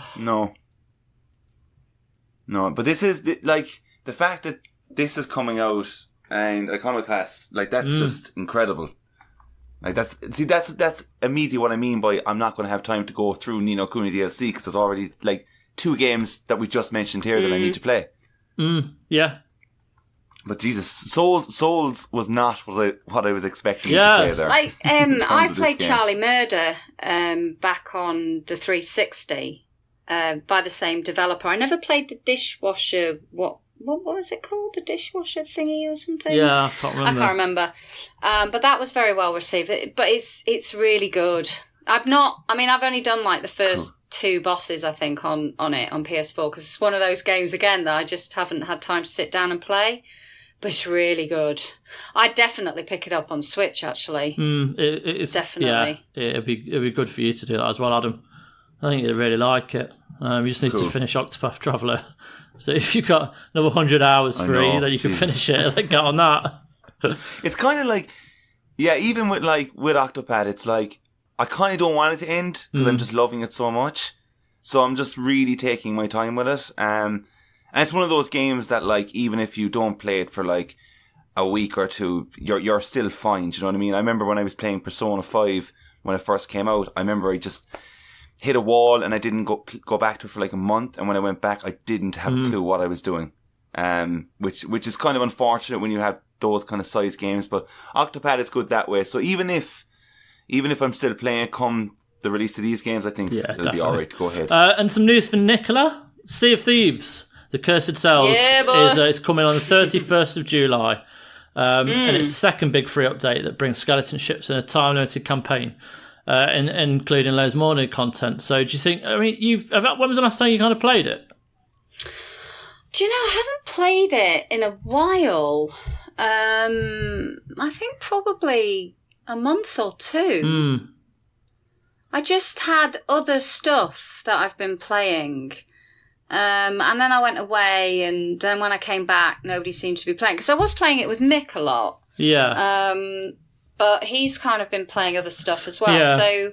But this is the fact that this is coming out and Iconoclasts, like, that's just incredible. Like, that's immediately what I mean by I'm not going to have time to go through No Kuni DLC, because there's already like 2 games that we just mentioned here that I need to play.
Yeah.
But Jesus, Souls was not what I was expecting you to say there.
Like, I played Charlie Murder back on the 360 by the same developer. I never played the dishwasher. What was it called? The dishwasher thingy or something?
Yeah, I can't remember.
But that was very well received. But it's really good. I've only done like the first 2 bosses, I think, on it on PS4, because it's one of those games again that I just haven't had time to sit down and play. But it's really good. I'd definitely pick it up on Switch, actually.
It's
definitely.
Yeah, it'd be good for you to do that as well, Adam. I think you'd really like it. You just need to finish Octopath Traveler. So if you've got another 100 hours free, then you can finish it and get on that.
It's kind of like, even with Octopath, it's like, I kind of don't want it to end, because I'm just loving it so much. So I'm just really taking my time with it. And it's one of those games that, like, even if you don't play it for like a week or 2, you're still fine. Do you know what I mean? I remember when I was playing Persona 5 when it first came out. I remember I just hit a wall and I didn't go back to it for like a month. And when I went back, I didn't have a clue what I was doing. Which is kind of unfortunate when you have those kind of size games. But Octopath is good that way. So even if I'm still playing it come the release of these games, I think it'll be alright to go ahead.
And some news for Nicola. Sea of Thieves, The Cursed Cells, is coming on the 31st of July. And it's the second big free update that brings skeleton ships in a time-limited campaign, including loads more new content. So do you think, when was the last time you kind of played it?
Do you know, I haven't played it in a while. I think probably a month or 2. I just had other stuff that I've been playing. And then I went away, and then when I came back, nobody seemed to be playing. Because I was playing it with Mick a lot.
Yeah.
But he's kind of been playing other stuff as well.
Yeah.
So,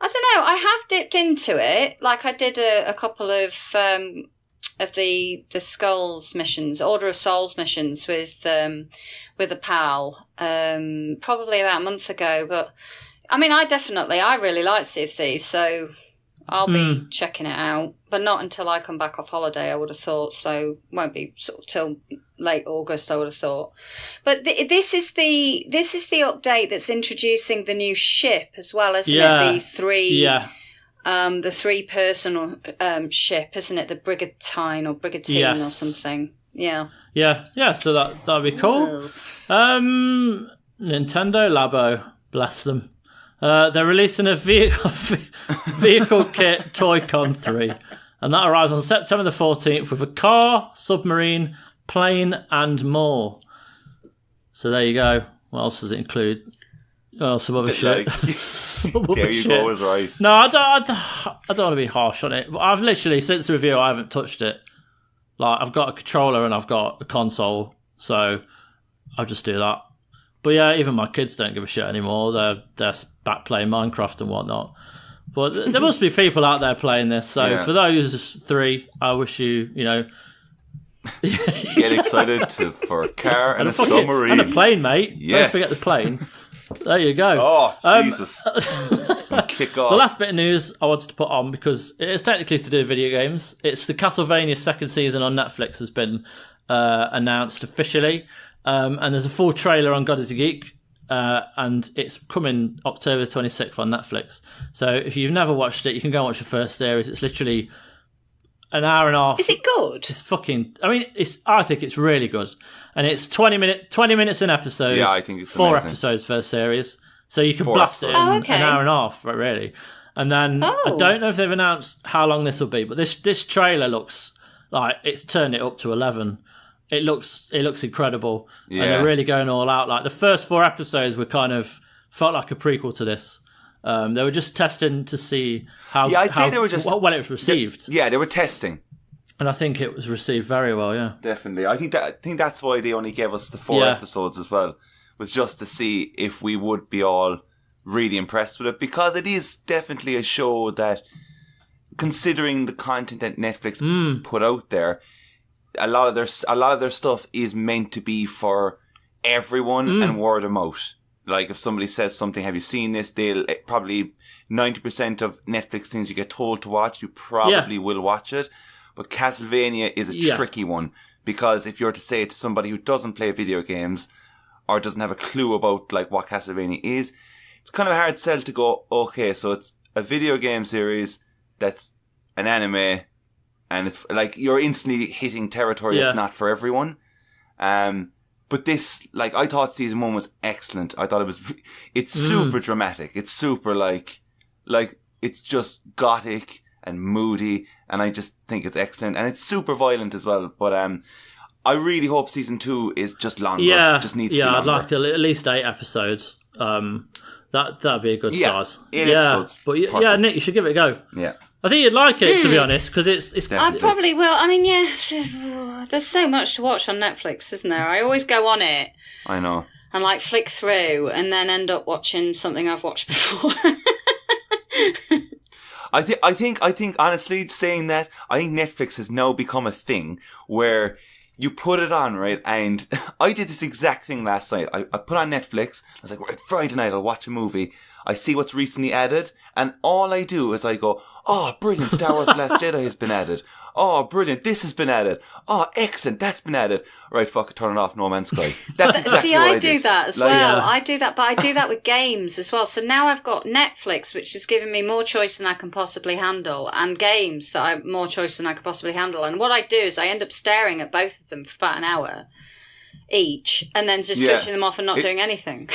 I don't know. I have dipped into it. Like, I did a couple of the Skulls missions, Order of Souls missions with a pal, probably about a month ago. But, I really like Sea of Thieves, so I'll be checking it out, but not until I come back off holiday, I would have thought. So won't be sort of till late August, I would have thought. But this is the update that's introducing the new ship as well, isn't it? The 3 the 3-person ship, isn't it? The Brigantine or Brigantine or something. Yeah.
Yeah. So that'd be cool. Nintendo Labo, bless them. They're releasing a vehicle kit Toy-Con 3, and that arrives on September the 14th with a car, submarine, plane, and more. So there you go. What else does it include? Oh, some other shit.
There you go, is right.
No, I don't want to be harsh on it. But I've literally, since the review, I haven't touched it. Like, I've got a controller and I've got a console, so I'll just do that. But yeah, even my kids don't give a shit anymore. They're back playing Minecraft and whatnot. But there must be people out there playing this. So for those 3, I wish you
get excited for a car and a submarine.
And a plane, mate.
Yes.
Don't forget the plane. There you go.
Oh, Jesus. Kick off.
The last bit of news I wanted to put on, because it is technically to do with video games. It's the Castlevania second season on Netflix has been announced officially. And there's a full trailer on God is a Geek. And it's coming October 26th on Netflix. So if you've never watched it, you can go and watch the first series. It's literally an hour and a half.
Is it good?
It's fucking... I think it's really good. And it's 20 minutes an episode.
Yeah, I think it's
4
amazing.
episodes first series. So you can
4
blast it in
episodes.
an hour and a half, really. And then I don't know if they've announced how long this will be, but this trailer looks like it's turned it up to 11. It looks incredible.
Yeah.
And they're really going all out. Like, the first 4 episodes were kind of... felt like a prequel to this. They were just testing to see how
say they were just
well it was received.
They were testing,
and I think it was received very well. Yeah,
definitely. I think that's why they only gave us the 4 episodes as well, was just to see if we would be all really impressed with it, because it is definitely a show that, considering the content that Netflix put out there, a lot of their stuff is meant to be for everyone and word of mouth. Like, if somebody says something, have you seen this? They'll probably 90% of Netflix things you get told to watch, you probably will watch it. But Castlevania is a tricky one, because if you were to say it to somebody who doesn't play video games or doesn't have a clue about like what Castlevania is, it's kind of a hard sell to go, okay, so it's a video game series that's an anime, and it's like you're instantly hitting territory that's not for everyone. But this, like, I thought season 1 was excellent. I thought it's super dramatic. It's super like it's just gothic and moody, and I just think it's excellent. And it's super violent as well. But I really hope season 2 is just longer.
Yeah,
just needs to be longer.
I'd like at least 8 episodes. That'd be a good size.
8 episodes.
But Nick, you should give it a go.
Yeah.
I think you'd like it, to be honest, because it's.
I probably will. I mean, there's so much to watch on Netflix, isn't there? I always go on it.
I know.
And like flick through, and then end up watching something I've watched before.
I think honestly, saying that, I think Netflix has now become a thing where you put it on, right? And I did this exact thing last night. I put on Netflix. I was like, right, Friday night, I'll watch a movie. I see what's recently added, and all I do is I go, oh, brilliant, Star Wars The Last Jedi has been added. Oh, brilliant, this has been added. Oh, excellent, that's been added. Right, fuck it, turn it off, No Man's Sky. That's exactly
See,
what I
do
did.
that as well. I do that, but I do that with games as well. So now I've got Netflix, which is giving me more choice than I can possibly handle, and games that are more choice than I can possibly handle. And what I do is I end up staring at both of them for about an hour each, and then just switching them off and not doing anything.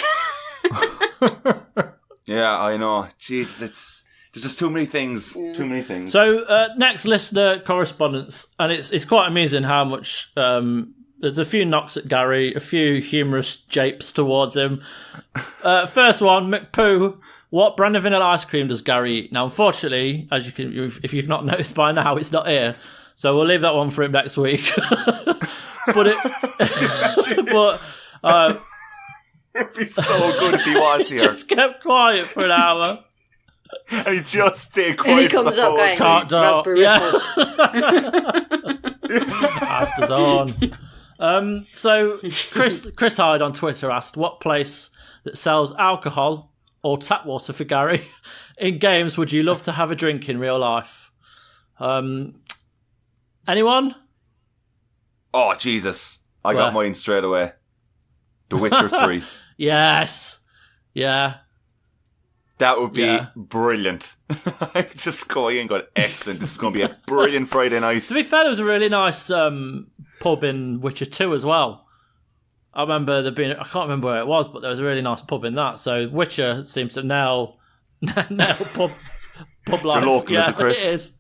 Yeah, I know. Jesus, there's just too many things. Too many things.
So, next listener correspondence, and it's quite amusing how much there's a few knocks at Gary, a few humorous japes towards him. First one, McPoo. What brand of vanilla ice cream does Gary eat? Now, unfortunately, as if you've not noticed by now, it's not here, so we'll leave that one for him next week.
It'd be so good if he was here.
Just kept quiet for an hour.
And he just stayed quiet.
And he comes up going, raspberry ripple.
Astor's on. So Chris Hyde on Twitter asked, what place that sells alcohol or tap water for Gary in games would you love to have a drink in real life? Anyone?
Oh, Jesus. I got mine straight away. The Witcher 3.
Yes. Yeah.
That would be brilliant. Just going and going, excellent. This is going to be a brilliant Friday night.
To be fair, there was a really nice pub in Witcher 2 as well. I remember there being, I can't remember where it was, but there was a really nice pub in that. So Witcher seems to nail pub life.
Your local, is it, Chris?
It is.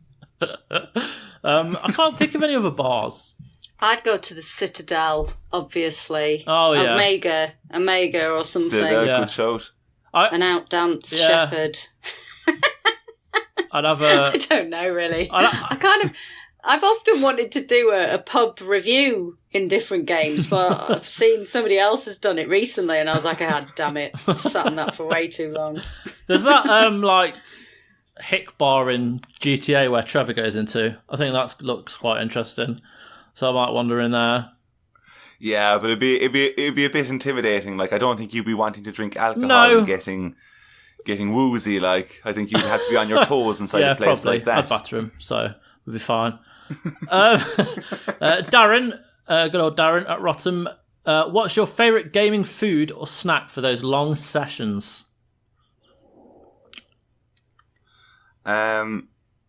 I can't think of any other bars.
I'd go to the Citadel, obviously.
Oh, yeah.
Omega or something.
Citadel, good shout.
An outdance shepherd.
I'd have a...
I don't know, really. I've often wanted to do a pub review in different games, but I've seen somebody else has done it recently, and I was like, damn it, I've sat on that for way too long.
There's that, Hick bar in GTA where Trevor goes into. I think that looks quite interesting. So I might wander in there.
Yeah, but it'd be a bit intimidating. Like, I don't think you'd be wanting to drink alcohol and getting woozy. Like, I think you'd have to be on your toes inside a place
probably.
like that.
I'd bathroom, so we'd be fine. Darren, good old Darren at Rotham. What's your favourite gaming food or snack for those long sessions?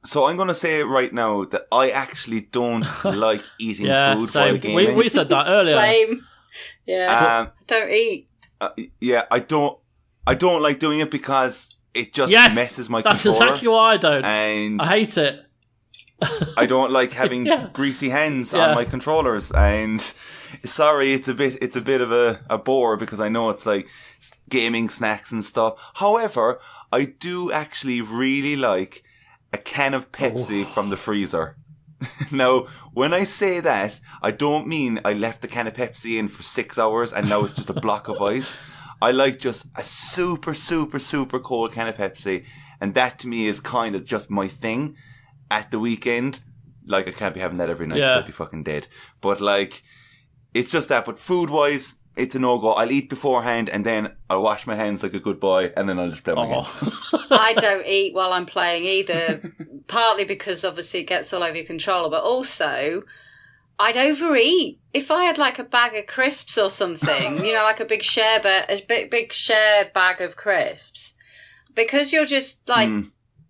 So I'm going to say right now that I actually don't like eating food
same.
while gaming.
We said that earlier.
Same. Yeah. Don't eat.
I don't like doing it because it just messes my
that's
controller.
That's exactly why I don't.
And
I hate it.
I don't like having greasy hands on my controllers. And sorry, it's a bit of a bore because I know it's like gaming snacks and stuff. However, I do actually really like a can of Pepsi from the freezer. Now, when I say that, I don't mean I left the can of Pepsi in for 6 hours and now it's just a block of ice. I like just a super, super, super cold can of Pepsi, and that to me is kind of just my thing at the weekend. Like, I can't be having that every night because I'd be fucking dead. But, like, it's just that. But food-wise, it's a no-go. I'll eat beforehand and then I'll wash my hands like a good boy and then I'll just play my games.
I don't eat while I'm playing either, partly because obviously it gets all over your controller, but also I'd overeat. If I had like a bag of crisps or something, like a big share bag of crisps, because you're just like,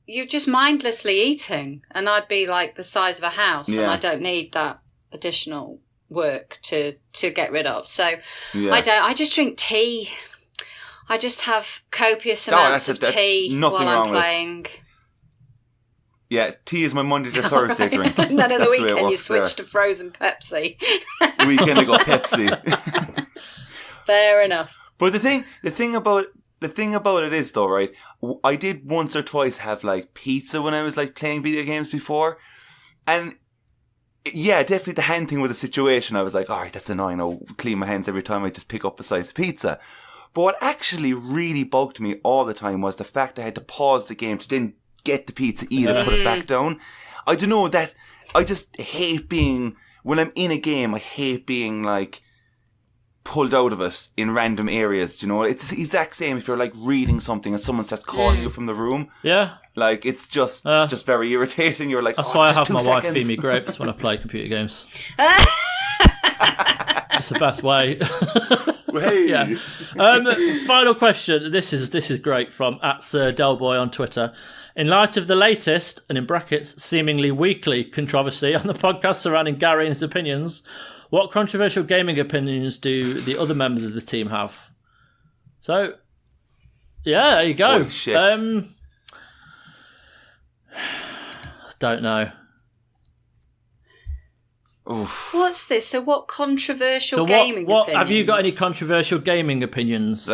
you're just mindlessly eating, and I'd be like the size of a house and I don't need that additional work to get rid of. So I just drink tea. I just have copious amounts of tea while I'm playing.
Yeah, tea is my Monday to Thursday drink.
And then at the weekend you switch to frozen Pepsi.
Weekend I got Pepsi.
Fair enough.
But the thing about it is though, right? I did once or twice have like pizza when I was like playing video games before, and yeah, definitely the hand thing was a situation. I was like, all right, that's annoying. I'll clean my hands every time I just pick up a slice of pizza. But what actually really bugged me all the time was the fact I had to pause the game to then get the pizza, eat it, put it back down. I don't know, that I just hate being, when I'm in a game, I hate being like pulled out of it in random areas. Do you know, it's the exact same if you're like reading something and someone starts calling you from the room. Yeah. Like, it's just very irritating. You're like,
that's why I have my wife feed me grapes when I play computer games. It's the best way. Final question. This is great from @SirDelboy on Twitter. In light of the latest, and in brackets, seemingly weekly controversy on the podcast surrounding Gary and his opinions, what controversial gaming opinions do the other members of the team have? So, yeah, there you go.
Holy shit.
Don't know.
Oof.
What's this? So what controversial gaming opinions?
Have you got any controversial gaming opinions?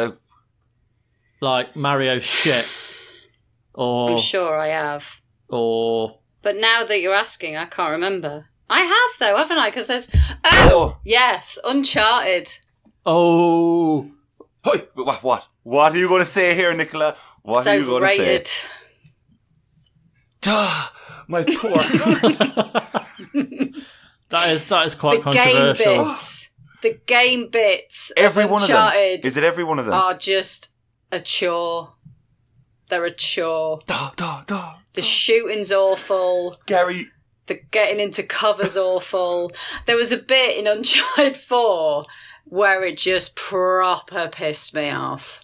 Like Mario shit? Or
I'm sure I have.
Or...
But now that you're asking, I can't remember. I have though, haven't I? Because there's... yes, Uncharted.
Oh. What? What are you going to say here, Nicola? What are you going to say? Duh, my poor...
That is quite controversial.
The game bits.
Every one of them. Is it every one of them?
Are just a chore. They're a chore. The shooting's awful.
Gary.
The getting into cover's awful. There was a bit in Uncharted 4 where it just proper pissed me off.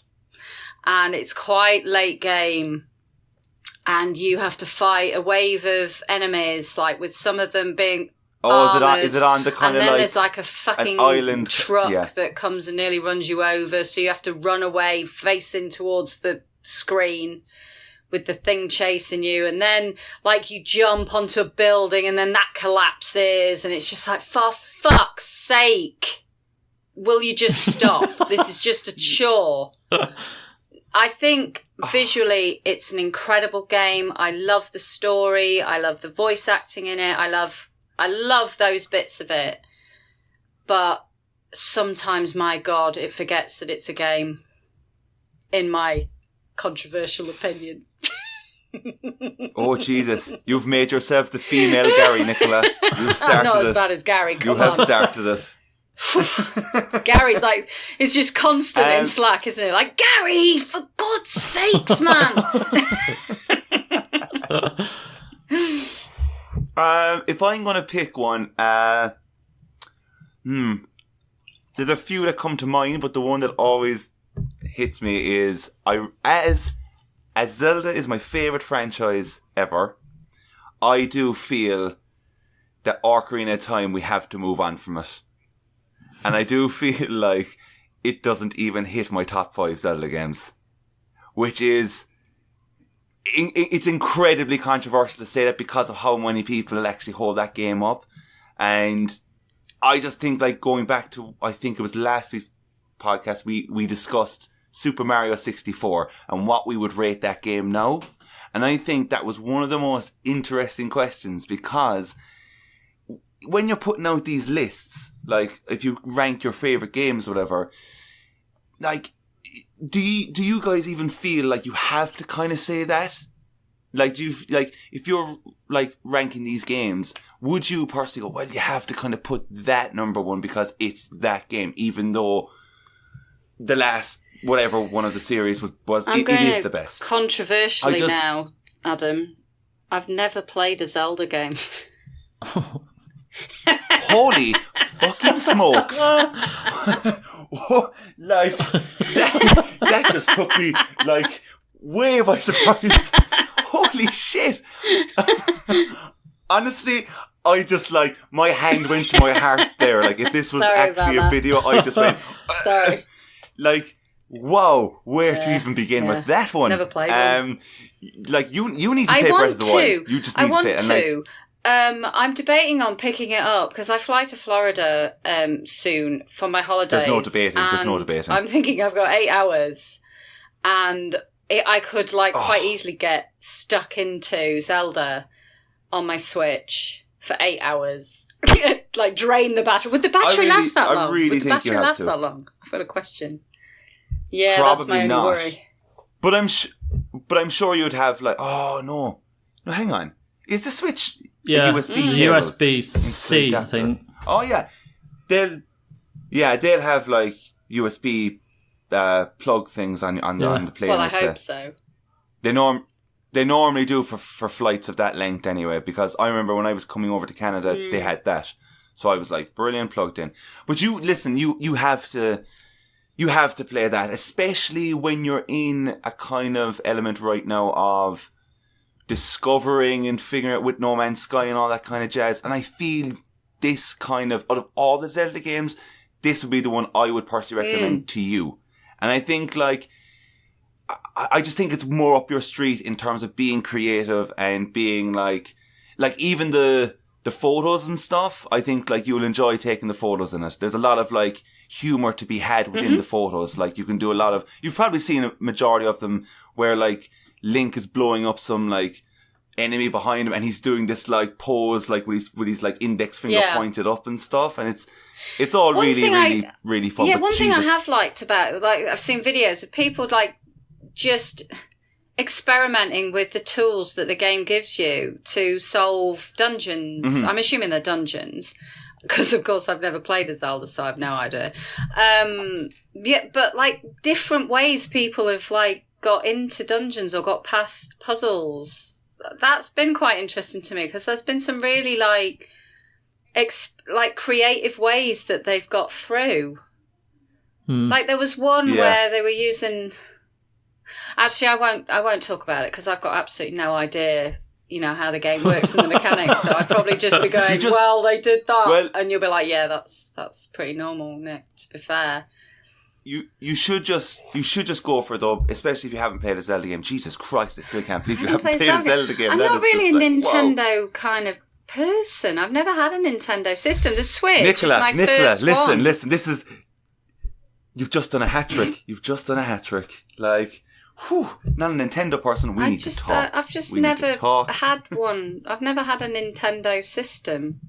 and it's quite late game. And you have to fight a wave of enemies, like with some of them being armoured.
Is it on the kind of like...
And then there's like a fucking
island
truck that comes and nearly runs you over, so you have to run away facing towards the screen with the thing chasing you. And then, like, you jump onto a building and then that collapses, and it's just like, for fuck's sake, will you just stop? This is just a chore. I think visually it's an incredible game. I love the story. I love the voice acting in it. I love those bits of it. But sometimes, my God, it forgets that it's a game, in my controversial opinion.
Oh, Jesus. You've made yourself the female Gary, Nicola. You've started
Not
it.
as bad as Gary, come
You
on.
have started it.
Gary's like, it's just constant in Slack, isn't it? Like, Gary, for God's sakes, man.
If I'm going to pick one, there's a few that come to mind, but the one that always hits me is, as Zelda is my favourite franchise ever, I do feel that Ocarina of Time, we have to move on from it. And I do feel like it doesn't even hit my top 5 Zelda games. Which is... It's incredibly controversial to say that because of how many people actually hold that game up. And I just think, like, going back to... I think it was last week's podcast, we discussed Super Mario 64 and what we would rate that game now. And I think that was one of the most interesting questions, because... when you're putting out these lists, like, if you rank your favourite games or whatever, like, do you guys even feel like you have to kind of say that? Like, do you, like, if you're, like, ranking these games, would you personally go, well, you have to kind of put that number one because it's that game, even though the last, whatever one of the series was it is the best?
Controversially now, Adam, I've never played a Zelda game.
Holy fucking smokes. Like, that just took me, like, way by surprise. Holy shit. Honestly, I just, like, my hand went to my heart there. Like, if this was actually a video, I just went...
Sorry.
Like, wow, where to even begin with that one?
Never played one.
Like, you need to play Breath of the Wild. You just need to play it.
And, I'm debating on picking it up because I fly to Florida soon for my holidays.
There's no debating.
I'm thinking I've got 8 hours, and I could quite easily get stuck into Zelda on my Switch for 8 hours. Like, drain the battery. Would the battery last that long? Would the battery last that long? I've got a question. Yeah, probably that's my only worry.
But I'm sure you'd have oh no, hang on. Is the Switch
USB-C, I think.
Oh yeah, they'll have USB plug things on the plane.
Well, I hope so.
They normally do for flights of that length anyway, because I remember when I was coming over to Canada, they had that, so I was like, brilliant, plugged in. But you have to play that, especially when you're in a kind of element right now of discovering and figuring out with No Man's Sky and all that kind of jazz. And I feel this kind of, out of all the Zelda games, this would be the one I would personally recommend to you. And I think I just think it's more up your street in terms of being creative and being like even the photos and stuff. I think you'll enjoy taking the photos in it. There's a lot of humor to be had within the photos. You can do a lot of, you've probably seen a majority of them where Link is blowing up some enemy behind him, and he's doing this pose with his index finger pointed up and stuff, and it's all really fun.
Yeah,
but
one thing I have liked about it, I've seen videos of people just experimenting with the tools that the game gives you to solve dungeons. Mm-hmm. I'm assuming they're dungeons, because of course I've never played a Zelda, so I have no idea. But different ways people have got into dungeons or got past puzzles. That's been quite interesting to me, because there's been some really creative ways that they've got through. There was one where they were using Actually, I won't talk about it because I've got absolutely no idea, how the game works and the mechanics. So I'd probably just be going, well, they did that, and you'll be like, yeah, that's pretty normal, Nick. To be fair,
you should just go for it though, especially if you haven't played a Zelda game. Jesus Christ, I still can't believe you haven't played a Zelda game.
I'm not really a Nintendo kind of person. I've never had a Nintendo system. The Switch
Nicola,
is my first one.
listen. This is. You've just done a hat trick. Like, whew, not a Nintendo person. We need to talk.
I've just never had one. I've never had a Nintendo system.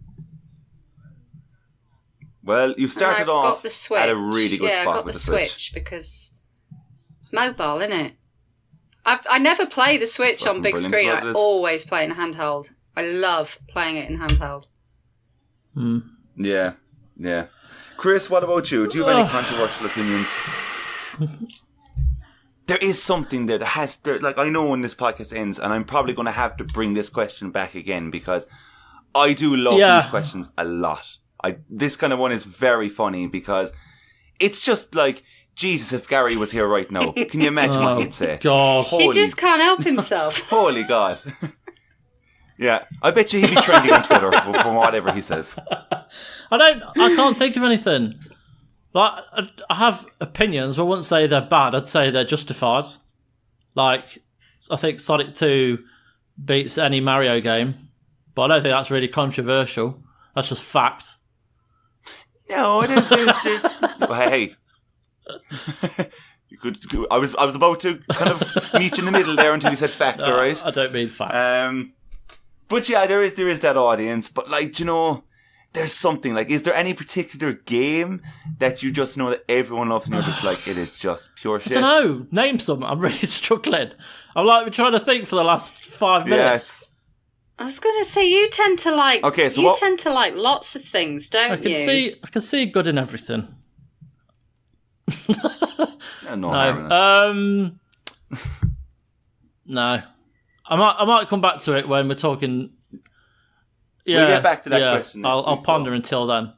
Well, you've started off at a really good spot.
Yeah, I got
with
the Switch because it's mobile, isn't it? I never play the Switch on big screen. I always play in handheld. I love playing it in handheld.
Yeah. Chris, what about you? Do you have any controversial opinions? There is something there that has... I know when this podcast ends, and I'm probably going to have to bring this question back again, because I do love these questions a lot. This kind of one is very funny, because it's just like, Jesus, if Gary was here right now, can you imagine what he'd say?
God.
He just can't help himself.
Holy God. Yeah, I bet you he'd be trending on Twitter from whatever he says.
I can't think of anything. Like, I have opinions, but I wouldn't say they're bad. I'd say they're justified. Like, I think Sonic 2 beats any Mario game, but I don't think that's really controversial. That's just fact.
No, it is. Hey. You could. I was about to kind of meet you in the middle there until you said fact, all right?
I don't mean fact.
But yeah, there is that audience. But there's something like. Is there any particular game that you just know that everyone loves and you're just like, it is just pure shit?
I don't know. Name some. I'm really struggling. I'm trying to think for the last 5 minutes.
Yes.
I was going to say you tend to like. Okay, so tend to like lots of things, don't you?
I can see good in everything.
No.
No. I might come back to it when we're talking. Yeah,
we'll get back to that question.
I'll ponder until then,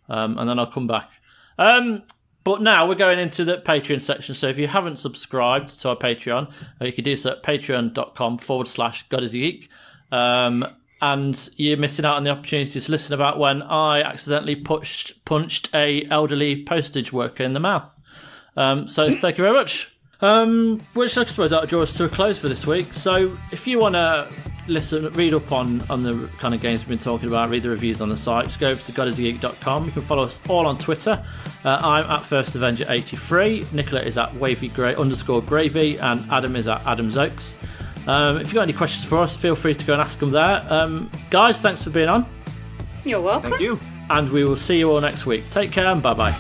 and then I'll come back. But now we're going into the Patreon section. So if you haven't subscribed to our Patreon, you can do so at patreon.com/GodIsAGeek. And you're missing out on the opportunity to listen about when I accidentally punched a elderly postage worker in the mouth. So thank you very much. Which I suppose that'll draw us to a close for this week. So if you want to read up on the kind of games we've been talking about, read the reviews on the site, just go over to godisageek.com. You can follow us all on Twitter. I'm at FirstAvenger83. Nicola is at _Gravy, and Adam is at AdamsOaks. If you've got any questions for us, feel free to go and ask them there. Guys, thanks for being on.
You're welcome.
Thank you.
And we will see you all next week. Take care and bye-bye.